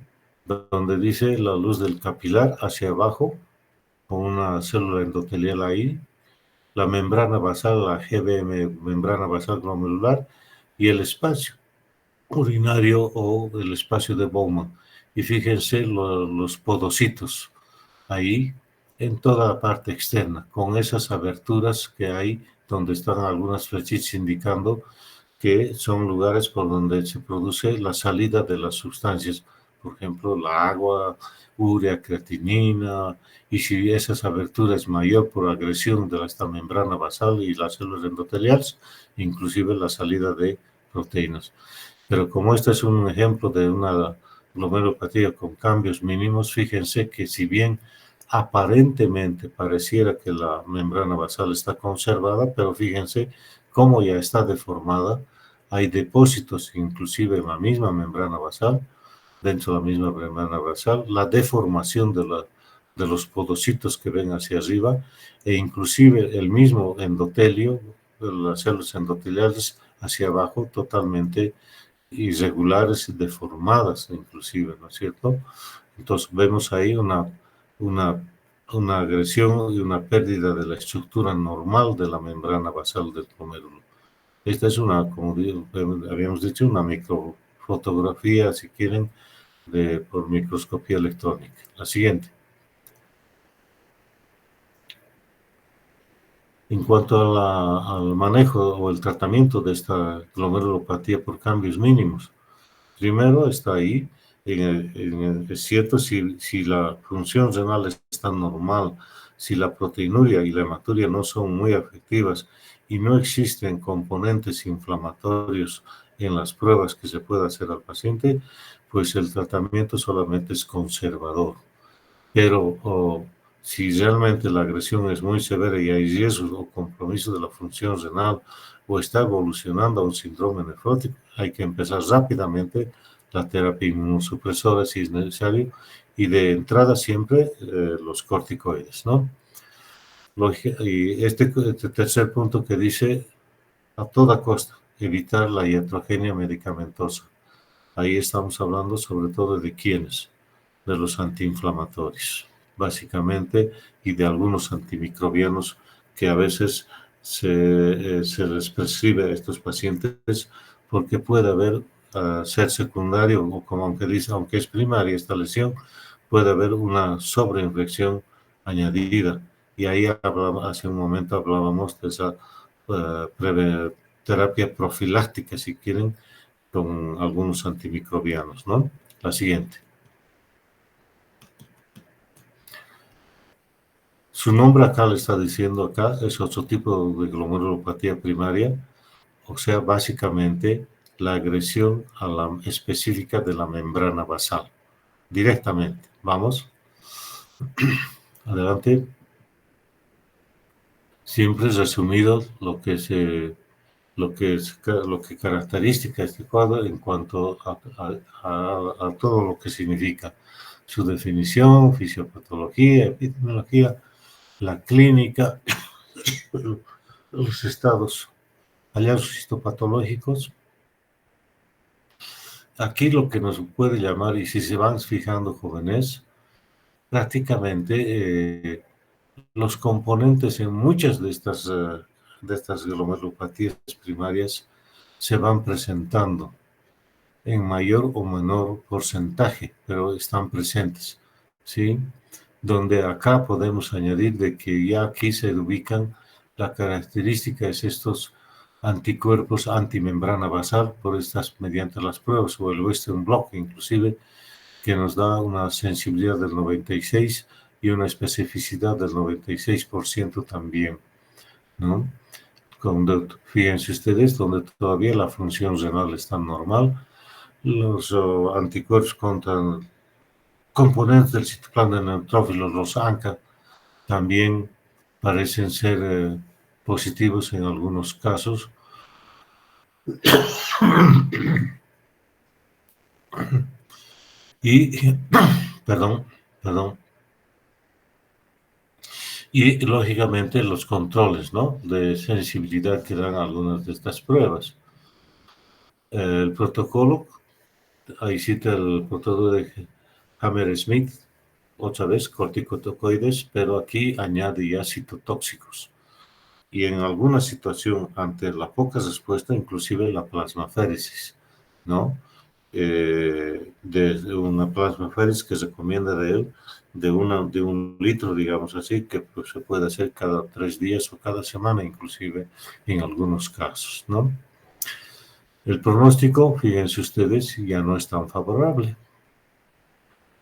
Donde dice la luz del capilar, hacia abajo, con una célula endotelial ahí, la membrana basal, la GBM, membrana basal glomerular, y el espacio urinario o el espacio de Bowman. Y fíjense los podocitos ahí en toda la parte externa, con esas aberturas que hay donde están algunas flechitas indicando que son lugares por donde se produce la salida de las sustancias, por ejemplo, la agua, urea, creatinina, y si esas aberturas es mayor por agresión de esta membrana basal y las células endoteliales, inclusive la salida de proteínas. Pero como este es un ejemplo de una glomerulopatía con cambios mínimos, fíjense que si bien aparentemente pareciera que la membrana basal está conservada, pero fíjense cómo ya está deformada. Hay depósitos inclusive en la misma membrana basal, dentro de la misma membrana basal, la deformación de los podocitos que ven hacia arriba, e inclusive el mismo endotelio, las células endoteliales hacia abajo, totalmente irregulares y deformadas inclusive, ¿no es cierto? Entonces vemos ahí una, una agresión y una pérdida de la estructura normal de la membrana basal del glomérulo. Esta es una, como habíamos dicho, una microfotografía, si quieren, por microscopía electrónica. La siguiente. En cuanto al manejo o el tratamiento de esta glomerulopatía por cambios mínimos, primero está ahí, es cierto, si la función renal está normal, si la proteinuria y la hematuria no son muy efectivas y no existen componentes inflamatorios en las pruebas que se pueda hacer al paciente, pues el tratamiento solamente es conservador. Pero si realmente la agresión es muy severa y hay riesgo o compromiso de la función renal o está evolucionando a un síndrome nefrótico, hay que empezar rápidamente la terapia inmunosupresora si es necesario, y de entrada siempre los corticoides, ¿no? Y este tercer punto que dice, a toda costa, evitar la iatrogenia medicamentosa. Ahí estamos hablando sobre todo de quiénes, de los antiinflamatorios, básicamente, y de algunos antimicrobianos que a veces se les prescribe a estos pacientes porque puede haber, ser secundario, o como aunque dice, aunque es primaria esta lesión, puede haber una sobreinfección añadida. Y ahí hace un momento hablábamos de esa terapia profiláctica, si quieren, con algunos antimicrobianos, ¿no? La siguiente. Su nombre acá le está diciendo acá, es otro tipo de glomerulopatía primaria, o sea, básicamente la agresión a la específica de la membrana basal, directamente. Vamos, adelante. Siempre resumido lo que caracteriza este cuadro en cuanto a todo lo que significa su definición, fisiopatología, epidemiología, la clínica, los estados hallazgos histopatológicos. Aquí lo que nos puede llamar, y si se van fijando jóvenes, prácticamente los componentes en muchas de estas glomerulopatías primarias se van presentando en mayor o menor porcentaje, pero están presentes, ¿sí? Donde acá podemos añadir de que ya aquí se ubican, la característica es estos anticuerpos antimembrana basal por estas mediante las pruebas o el Western Blot inclusive, que nos da una sensibilidad del 96 y una especificidad del 96% también, ¿no? Fíjense ustedes, donde todavía la función renal está normal, los anticuerpos contra componentes del citoplasma de neutrófilos, los ANCA, también parecen ser positivos en algunos casos. Y, perdón, y lógicamente los controles, ¿no?, de sensibilidad que dan algunas de estas pruebas. El protocolo, ahí cita el protocolo de Hammersmith, otra vez corticotocoides, pero aquí añade ya citotóxicos. Y en alguna situación, ante la poca respuesta, inclusive la plasmaféresis, ¿no? De una plasmaféresis que se recomienda de él, de un litro, digamos así, que pues, se puede hacer cada 3 días o cada semana, inclusive en algunos casos, ¿no? El pronóstico, fíjense ustedes, ya no es tan favorable.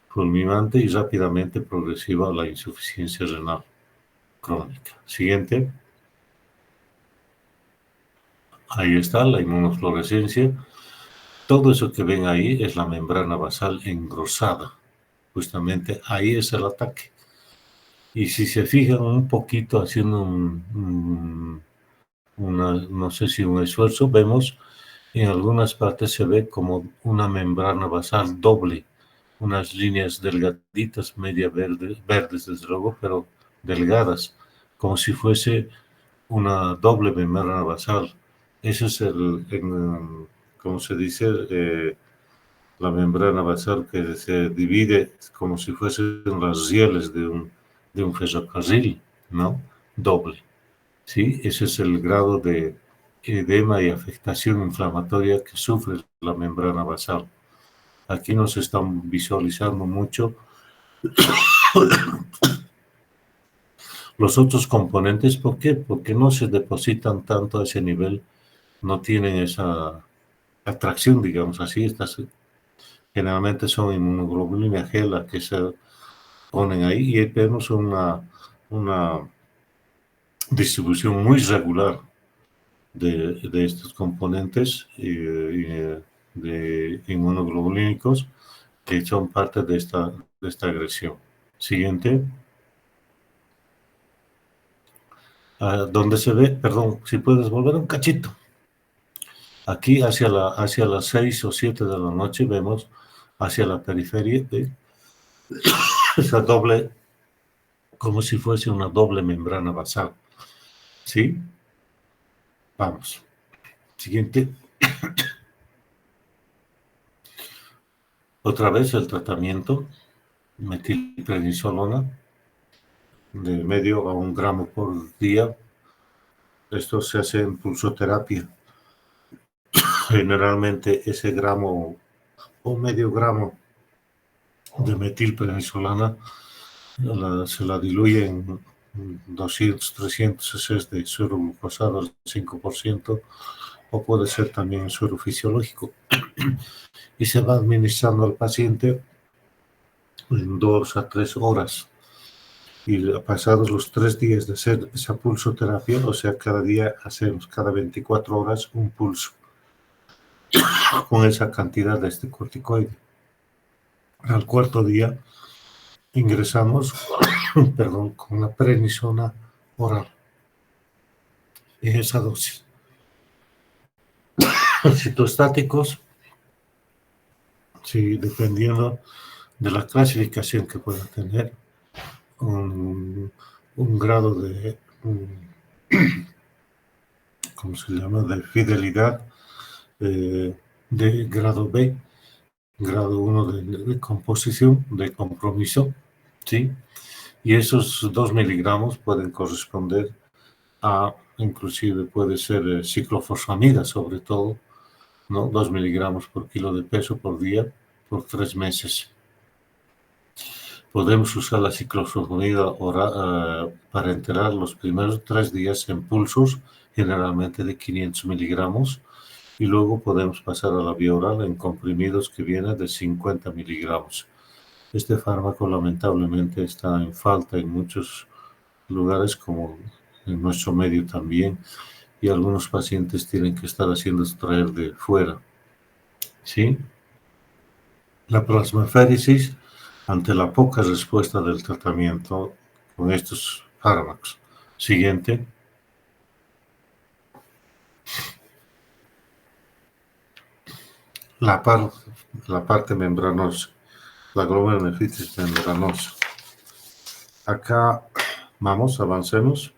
Fulminante y rápidamente progresiva la insuficiencia renal crónica. Siguiente. Ahí está la inmunofluorescencia. Todo eso que ven ahí es la membrana basal engrosada. Justamente ahí es el ataque. Y si se fijan un poquito haciendo no sé si un esfuerzo, vemos en algunas partes se ve como una membrana basal doble, unas líneas delgaditas, media verdes desde luego, pero delgadas, como si fuese una doble membrana basal. Ese es ¿cómo se dice? La membrana basal que se divide como si fuesen las rieles de un ferrocarril, ¿no? Doble, ¿sí? Ese es el grado de edema y afectación inflamatoria que sufre la membrana basal. Aquí nos están visualizando mucho los otros componentes. ¿Por qué? Porque no se depositan tanto a ese nivel, no tienen esa atracción, digamos así. Estas generalmente son inmunoglobulina G las que se ponen ahí, y ahí vemos una distribución muy regular de estos componentes de inmunoglobulínicos que son parte de esta agresión. Siguiente. Donde se ve, perdón, si puedes volver un cachito. Aquí hacia las 6 o 7 de la noche vemos hacia la periferia esa doble, como si fuese una doble membrana basal. ¿Sí? Vamos. Siguiente. Otra vez el tratamiento, metilprednisolona, de medio a 1 gramo por día. Esto se hace en pulsoterapia. Generalmente ese gramo o medio gramo de metilprednisolona se la diluye en 200, 300 cc de suero glucosado al 5%, o puede ser también suero fisiológico, y se va administrando al paciente en 2 a 3 horas. Y pasados los 3 días de hacer esa pulsoterapia, o sea, cada día hacemos cada 24 horas un pulso con esa cantidad de este corticoide. Al 4.º día ingresamos con la prednisona oral en esa dosis. Citostáticos, sí, dependiendo de la clasificación que pueda tener, un grado de, ¿cómo se llama?, de fidelidad de grado B, grado 1 de composición, de compromiso, ¿sí? Y esos 2 miligramos pueden corresponder a, inclusive puede ser ciclofosfamida, sobre todo, ¿no? 2 miligramos por kilo de peso por día por 3 meses. Podemos usar la ciclofosfamida para enterar los primeros 3 días en pulsos, generalmente de 500 miligramos, y luego podemos pasar a la vía oral en comprimidos que vienen de 50 miligramos. Este fármaco lamentablemente está en falta en muchos lugares, como en nuestro medio también, y algunos pacientes tienen que estar haciendo extraer de fuera, ¿sí? La plasmaféresis ante la poca respuesta del tratamiento con estos fármacos. Siguiente. La parte membranosa, la glomerulonefritis membranosa. Acá, vamos, avancemos.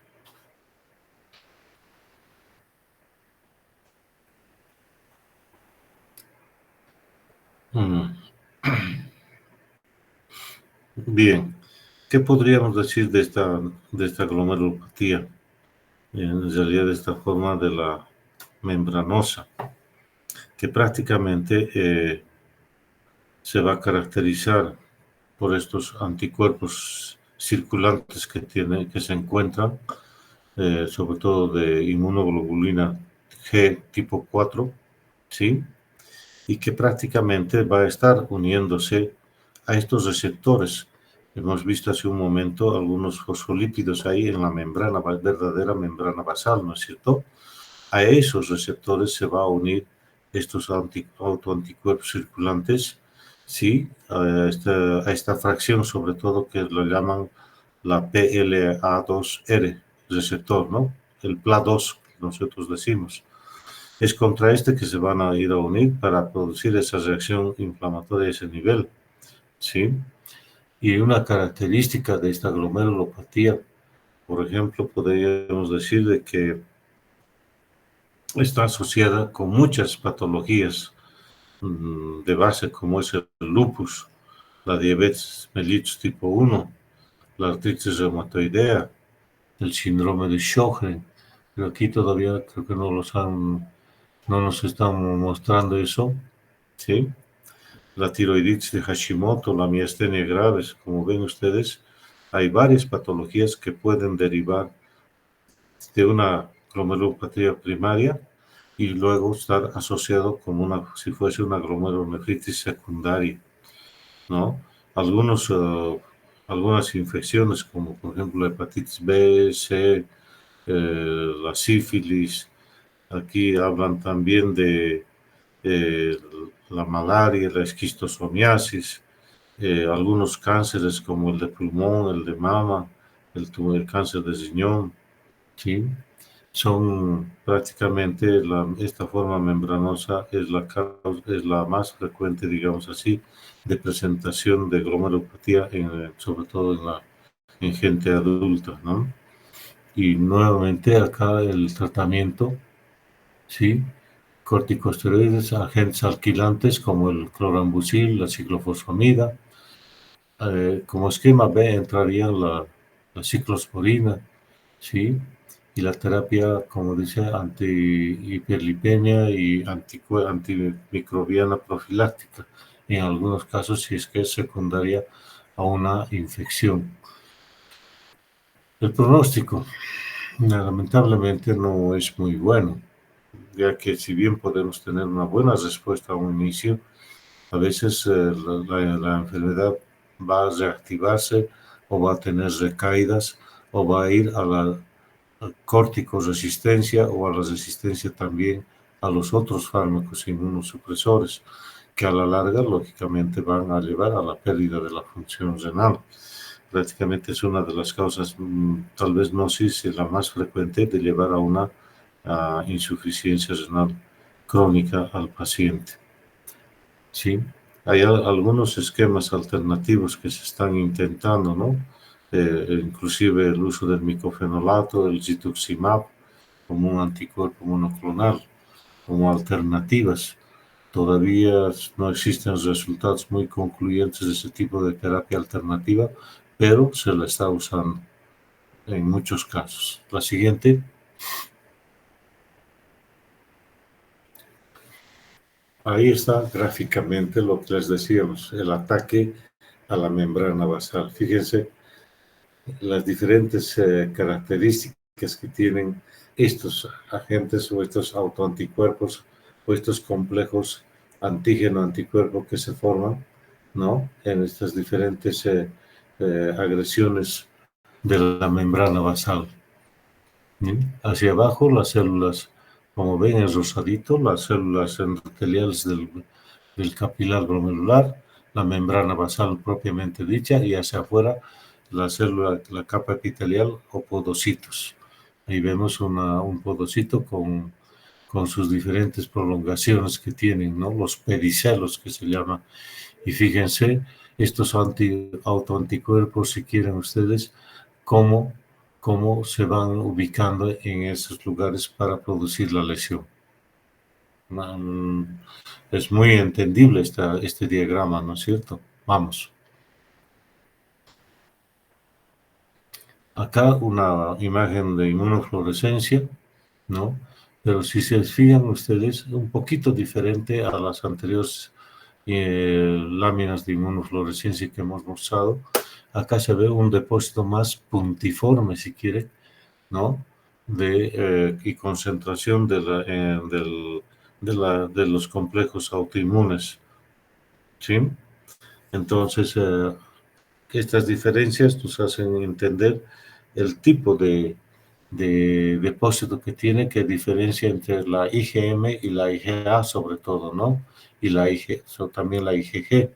Bien, ¿qué podríamos decir de esta glomerulopatía? En realidad, de esta forma de la membranosa, que prácticamente se va a caracterizar por estos anticuerpos circulantes que se encuentran, sobre todo de inmunoglobulina G tipo 4, ¿sí? Y que prácticamente va a estar uniéndose a estos receptores. Hemos visto hace un momento algunos fosfolípidos ahí en la membrana, verdadera membrana basal, ¿no es cierto? A esos receptores se va a unir estos autoanticuerpos circulantes, ¿sí? A esta fracción, sobre todo, que lo llaman la PLA2R receptor, ¿no? El PLA2, que nosotros decimos. Es contra este que se van a ir a unir para producir esa reacción inflamatoria a ese nivel, ¿sí? Y una característica de esta glomerulopatía, por ejemplo, podríamos decir de que está asociada con muchas patologías de base, como es el lupus, la diabetes mellitus tipo 1, la artritis reumatoidea, el síndrome de Sjögren, pero aquí todavía creo que no nos están mostrando eso, ¿sí? La tiroiditis de Hashimoto, la miastenia graves, como ven ustedes, hay varias patologías que pueden derivar de una glomerulopatía primaria y luego estar asociado como si fuese una glomerulonefritis secundaria, ¿no? Algunas infecciones, como por ejemplo la hepatitis B, C, la sífilis, aquí hablan también de eh, la malaria, la esquistosomiasis, algunos cánceres como el de pulmón, el de mama, el cáncer de riñón, ¿sí? Son prácticamente esta forma membranosa es la más frecuente, digamos así, de presentación de glomerulopatía, sobre todo en gente adulta, ¿no? Y nuevamente acá el tratamiento, ¿sí? Corticosteroides, agentes alquilantes como el clorambucil, la ciclofosfamida. Como esquema B entrarían la ciclosporina, ¿sí? Y la terapia, como dice, antihiperlipemia y antimicrobiana profiláctica, en algunos casos si es que es secundaria a una infección. El pronóstico, lamentablemente, no es muy bueno, ya que si bien podemos tener una buena respuesta a un inicio, a veces la enfermedad va a reactivarse o va a tener recaídas o va a ir a la corticoresistencia o a la resistencia también a los otros fármacos inmunosupresores, que a la larga, lógicamente, van a llevar a la pérdida de la función renal. Prácticamente es una de las causas, tal vez no sé si la más frecuente, de llevar a una insuficiencia renal crónica al paciente. Sí, hay algunos esquemas alternativos que se están intentando, ¿no? Inclusive el uso del micofenolato, el rituximab, como un anticuerpo monoclonal, como alternativas. Todavía no existen resultados muy concluyentes de ese tipo de terapia alternativa, pero se la está usando en muchos casos. La siguiente. Ahí está gráficamente lo que les decíamos, el ataque a la membrana basal. Fíjense las diferentes características que tienen estos agentes o estos autoanticuerpos o estos complejos antígeno-anticuerpo que se forman, ¿no? En estas diferentes agresiones de la membrana basal. ¿Sí? Hacia abajo las células, como ven en rosadito, las células endoteliales del capilar glomerular, la membrana basal propiamente dicha, y hacia afuera la célula, la capa epitelial o podocitos. Ahí vemos un podocito con sus diferentes prolongaciones que tienen, ¿no? Los pedicelos que se llaman. Y fíjense, estos autoanticuerpos, si quieren ustedes, cómo se van ubicando en esos lugares para producir la lesión. Es muy entendible este diagrama, ¿no es cierto? Vamos. Acá una imagen de inmunofluorescencia, ¿no? Pero si se fijan ustedes, un poquito diferente a las anteriores láminas de inmunofluorescencia que hemos mostrado. Acá se ve un depósito más puntiforme, si quiere, ¿no? Y concentración de los complejos autoinmunes, ¿sí? Entonces, estas diferencias nos hacen entender el tipo de depósito que tiene, que diferencia entre la IgM y la IgA sobre todo, ¿no? Y también la IgG,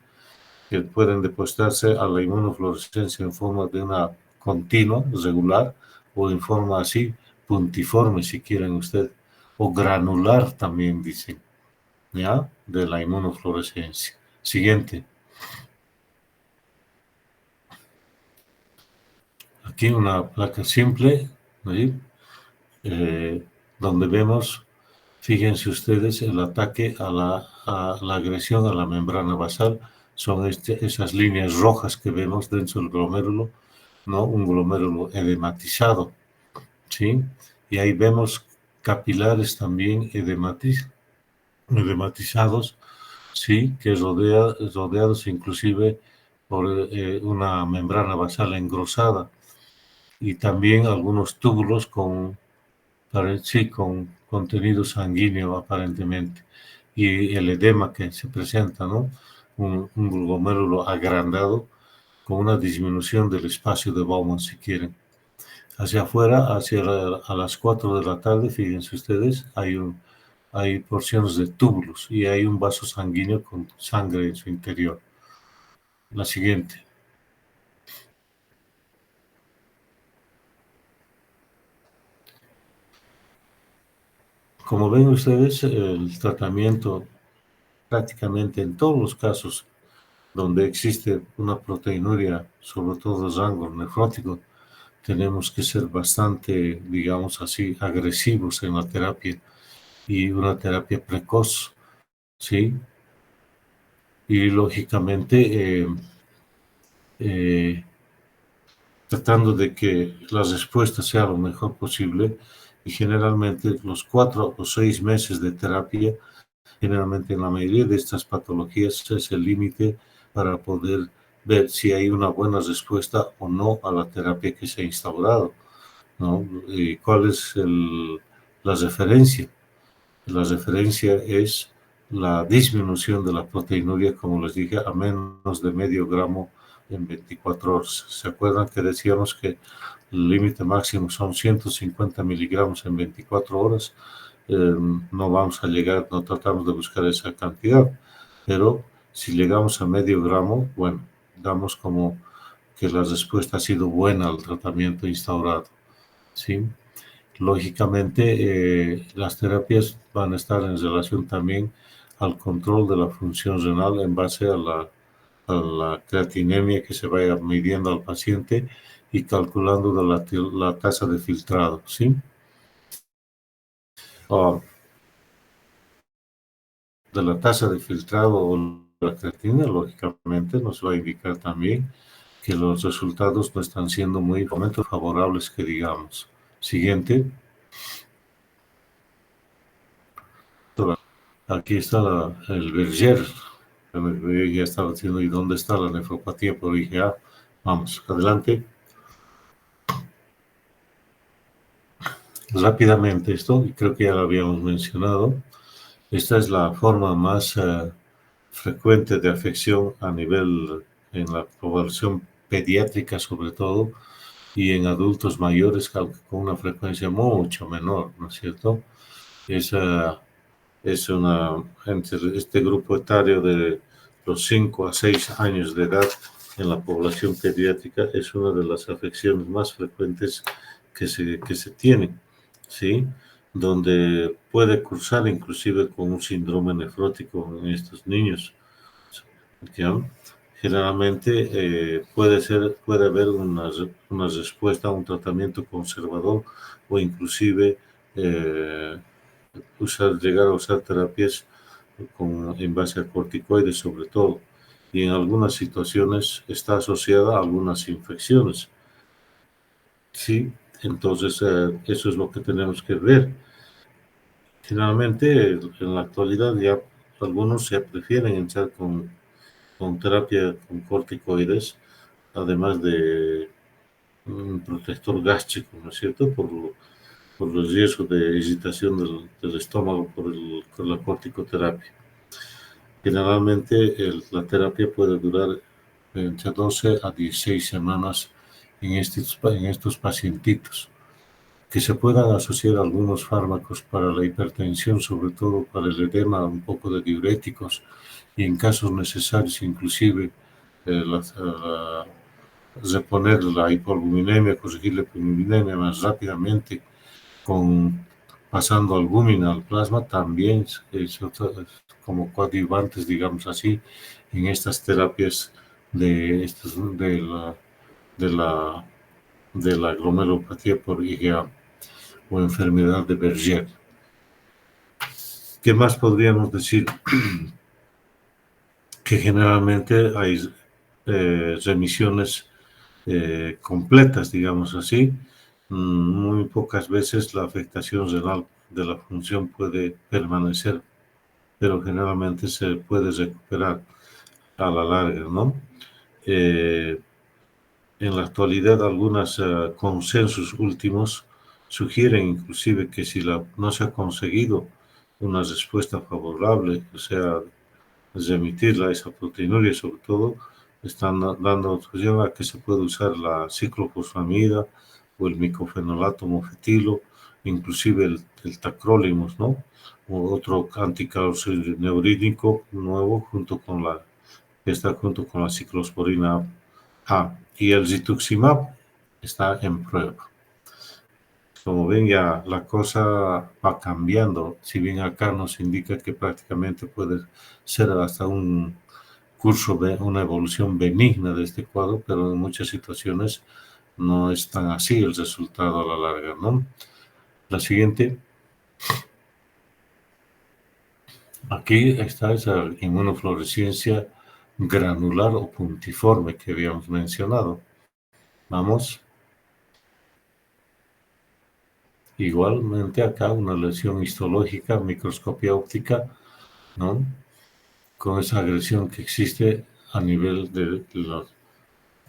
que pueden depositarse a la inmunofluorescencia en forma de una continua, regular, o en forma así, puntiforme, si quieren ustedes, o granular también dicen, ¿ya? De la inmunofluorescencia. Siguiente. Aquí una placa simple, ¿sí? Donde vemos, fíjense ustedes, el ataque a la agresión a la membrana basal. Son esas líneas rojas que vemos dentro del glomérulo, ¿no? Un glomérulo edematizado, ¿sí? Y ahí vemos capilares también edematizados, ¿sí? Que rodeados inclusive por una membrana basal engrosada, y también algunos túbulos con contenido sanguíneo aparentemente, y el edema que se presenta, ¿no? Un glomérulo agrandado con una disminución del espacio de Bowman, si quieren. Hacia afuera, a las 4 de la tarde, fíjense ustedes, hay porciones de túbulos y hay un vaso sanguíneo con sangre en su interior. La siguiente. Como ven ustedes, el tratamiento prácticamente en todos los casos donde existe una proteinuria, sobre todo de rango nefrótico, tenemos que ser bastante, digamos así, agresivos en la terapia, y una terapia precoz, ¿sí? Y lógicamente tratando de que la respuesta sea lo mejor posible, y generalmente los 4 o 6 meses de terapia, generalmente en la mayoría de estas patologías, es el límite para poder ver si hay una buena respuesta o no a la terapia que se ha instaurado, ¿no? ¿Y cuál es la referencia? La referencia es la disminución de la proteinuria, como les dije, a menos de medio gramo en 24 horas. ¿Se acuerdan que decíamos que el límite máximo son 150 miligramos en 24 horas? No vamos a llegar, no tratamos de buscar esa cantidad, pero si llegamos a medio gramo, bueno, damos como que la respuesta ha sido buena al tratamiento instaurado, ¿sí? Lógicamente, las terapias van a estar en relación también al control de la función renal en base a la creatinemia que se vaya midiendo al paciente y calculando de la tasa de filtrado, ¿sí? De la tasa de filtrado o la creatina, lógicamente, nos va a indicar también que los resultados no están siendo muy favorables, que digamos. Siguiente. Aquí está el Berger. Ya estaba diciendo, ¿y dónde está la nefropatía por IgA? Vamos, adelante. Rápidamente esto, y creo que ya lo habíamos mencionado, esta es la forma más frecuente de afección a nivel en la población pediátrica sobre todo, y en adultos mayores con una frecuencia mucho menor, ¿no es cierto? Es entre este grupo etario de los 5 a 6 años de edad en la población pediátrica es una de las afecciones más frecuentes que se tienen, ¿sí? Donde puede cursar inclusive con un síndrome nefrótico en estos niños, ¿ya? Generalmente puede haber una respuesta a un tratamiento conservador o inclusive llegar a usar terapias en base a corticoides sobre todo, y en algunas situaciones está asociada a algunas infecciones. Sí, entonces eso es lo que tenemos que ver. Generalmente en la actualidad ya algunos se prefieren entrar con terapia con corticoides, además de un protector gástrico, ¿no es cierto? Por el riesgo de irritación del estómago por la corticoterapia. Generalmente la terapia puede durar entre 12 a 16 semanas en estos pacientitos, que se puedan asociar algunos fármacos para la hipertensión, sobre todo para el edema, un poco de diuréticos, y en casos necesarios inclusive reponer la hipoalbuminemia, corregir la hipoalbuminemia más rápidamente pasando albúmina al plasma, también como coadyuvantes, digamos así, en estas terapias de la glomerulopatía por IgA o enfermedad de Berger. ¿Qué más podríamos decir? Que generalmente hay remisiones completas, digamos así. Muy pocas veces la afectación renal de la función puede permanecer, pero generalmente se puede recuperar a la larga, ¿no? En la actualidad, algunos consensos últimos sugieren inclusive que si no se ha conseguido una respuesta favorable, o sea, remitirla a esa proteinuria, sobre todo, están dando opción a que se puede usar la ciclofosfamida o el micofenolato mofetilo, inclusive el tacrolimus, ¿no? O otro anticalcineurídico nuevo que está junto con la ciclosporina A. Y el rituximab está en prueba. Como ven, ya la cosa va cambiando. Si bien acá nos indica que prácticamente puede ser hasta un curso, una evolución benigna de este cuadro, pero en muchas situaciones no es tan así el resultado a la larga, ¿no? La siguiente. Aquí está esa inmunofluorescencia granular o puntiforme que habíamos mencionado. Vamos. Igualmente acá una lesión histológica, microscopía óptica, ¿no? Con esa agresión que existe a nivel de los,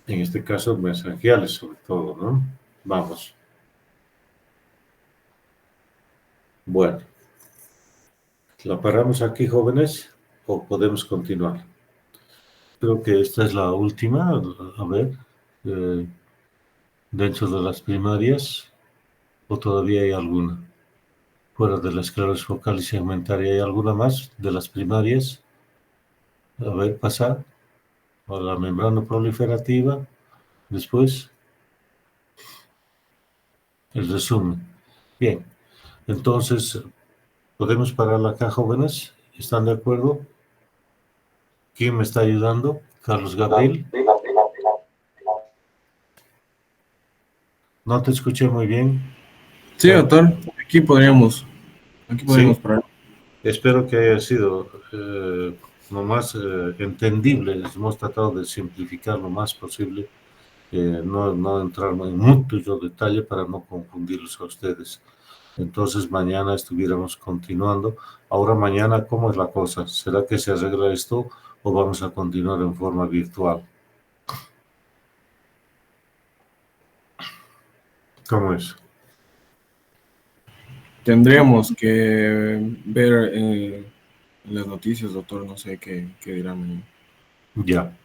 en este caso, mesangiales sobre todo, ¿no? Vamos. Bueno, ¿la paramos aquí, jóvenes, o podemos continuar? Creo que esta es la última, a ver, dentro de las primarias, o todavía hay alguna. Fuera de la esclerosis focal y segmentaria, ¿hay alguna más de las primarias? A ver, pasar a la membrana proliferativa. Después, el resumen. Bien, entonces, ¿podemos parar acá, jóvenes? ¿Están de acuerdo? ¿Quién me está ayudando? Carlos Gabriel. No te escuché muy bien. Sí, doctor, aquí podríamos Sí, parar. espero que haya sido lo más entendible. Hemos tratado de simplificar lo más posible, no entrar en mucho detalle para no confundirlos a ustedes. Entonces mañana estuviéramos continuando. Ahora mañana, ¿cómo es la cosa? ¿Será que se arregla esto o vamos a continuar en forma virtual? ¿Cómo es? Tendríamos que ver las noticias, doctor, no sé qué dirán. Ya.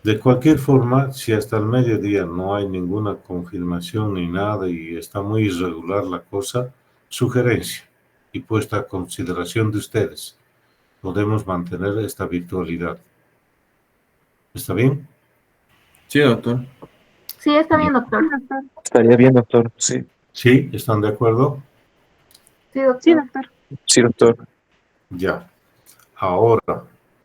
De cualquier forma, si hasta el mediodía no hay ninguna confirmación ni nada y está muy irregular la cosa, sugerencia y puesta a consideración de ustedes, podemos mantener esta virtualidad. ¿Está bien? Sí, doctor. Sí, está bien, doctor. Estaría bien, doctor. Sí. ¿Sí? ¿Están de acuerdo? Sí, doctor. Sí, doctor. Ya. Ahora,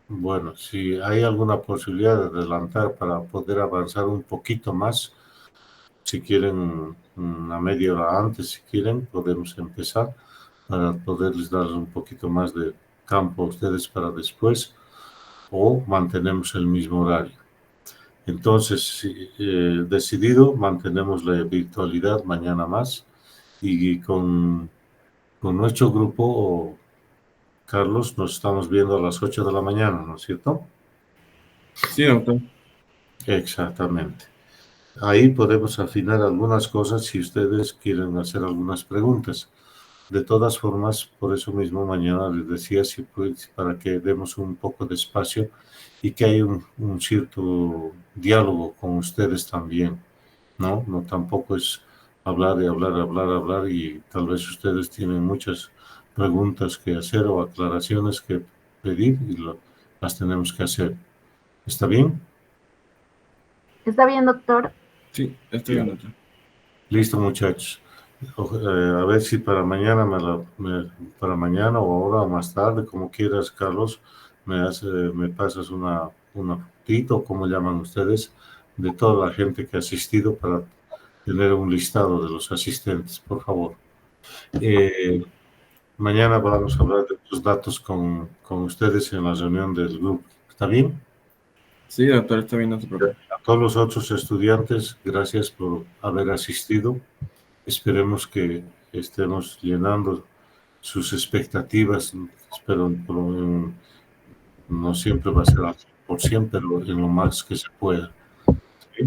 bueno, si hay alguna posibilidad de adelantar para poder avanzar un poquito más, si quieren una media hora antes, si quieren, podemos empezar para poderles dar un poquito más de campo a ustedes para después, o mantenemos el mismo horario. Entonces, decidido, mantenemos la virtualidad mañana más y con nuestro grupo, Carlos, nos estamos viendo a las 8 de la mañana, ¿no es cierto? Sí, doctor. Exactamente. Ahí podemos afinar algunas cosas si ustedes quieren hacer algunas preguntas. De todas formas, por eso mismo mañana les decía si para que demos un poco de espacio y que haya un cierto diálogo con ustedes también, ¿no? No tampoco es hablar y hablar y tal vez ustedes tienen muchas preguntas que hacer o aclaraciones que pedir y las tenemos que hacer. ¿Está bien? Está bien, doctor. Sí, estoy bien, doctor. Listo, muchachos. A ver si para mañana para mañana o ahora o más tarde, como quieras, Carlos, me pasas una fotito, como llaman ustedes, de toda la gente que ha asistido para tener un listado de los asistentes, por favor. Mañana vamos a hablar de los datos con ustedes en la reunión del grupo. ¿Está bien? Sí, doctor, está bien, no se preocupe. A todos los otros estudiantes, gracias por haber asistido. Esperemos que estemos llenando sus expectativas. Espero, no siempre va a ser al 100%, pero en lo más que se pueda. ¿Sí?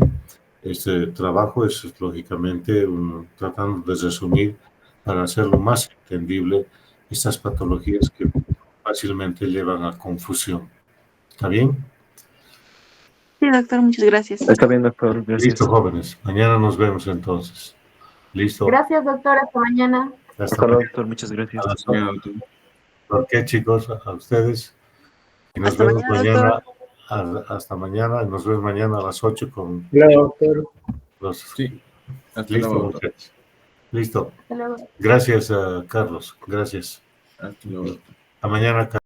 Este trabajo es lógicamente tratando de resumir para hacerlo más entendible estas patologías que fácilmente llevan a confusión. ¿Está bien? Sí, doctor, muchas gracias. Está bien, doctor. Gracias. Listo, jóvenes. Mañana nos vemos entonces. Listo. Gracias, doctor. Hasta mañana. Hasta luego, doctor. Muchas gracias. A las Bien, 8. doctor. ¿Por qué, chicos? A ustedes. Y nos Hasta vemos mañana, mañana. Hasta mañana. Nos vemos mañana a las 8 con los. Sí, hasta Listo, luego, doctor. muchachos. Listo. Hasta luego. Gracias, Carlos. Gracias. Hasta luego, doctor. Hasta mañana, Carlos.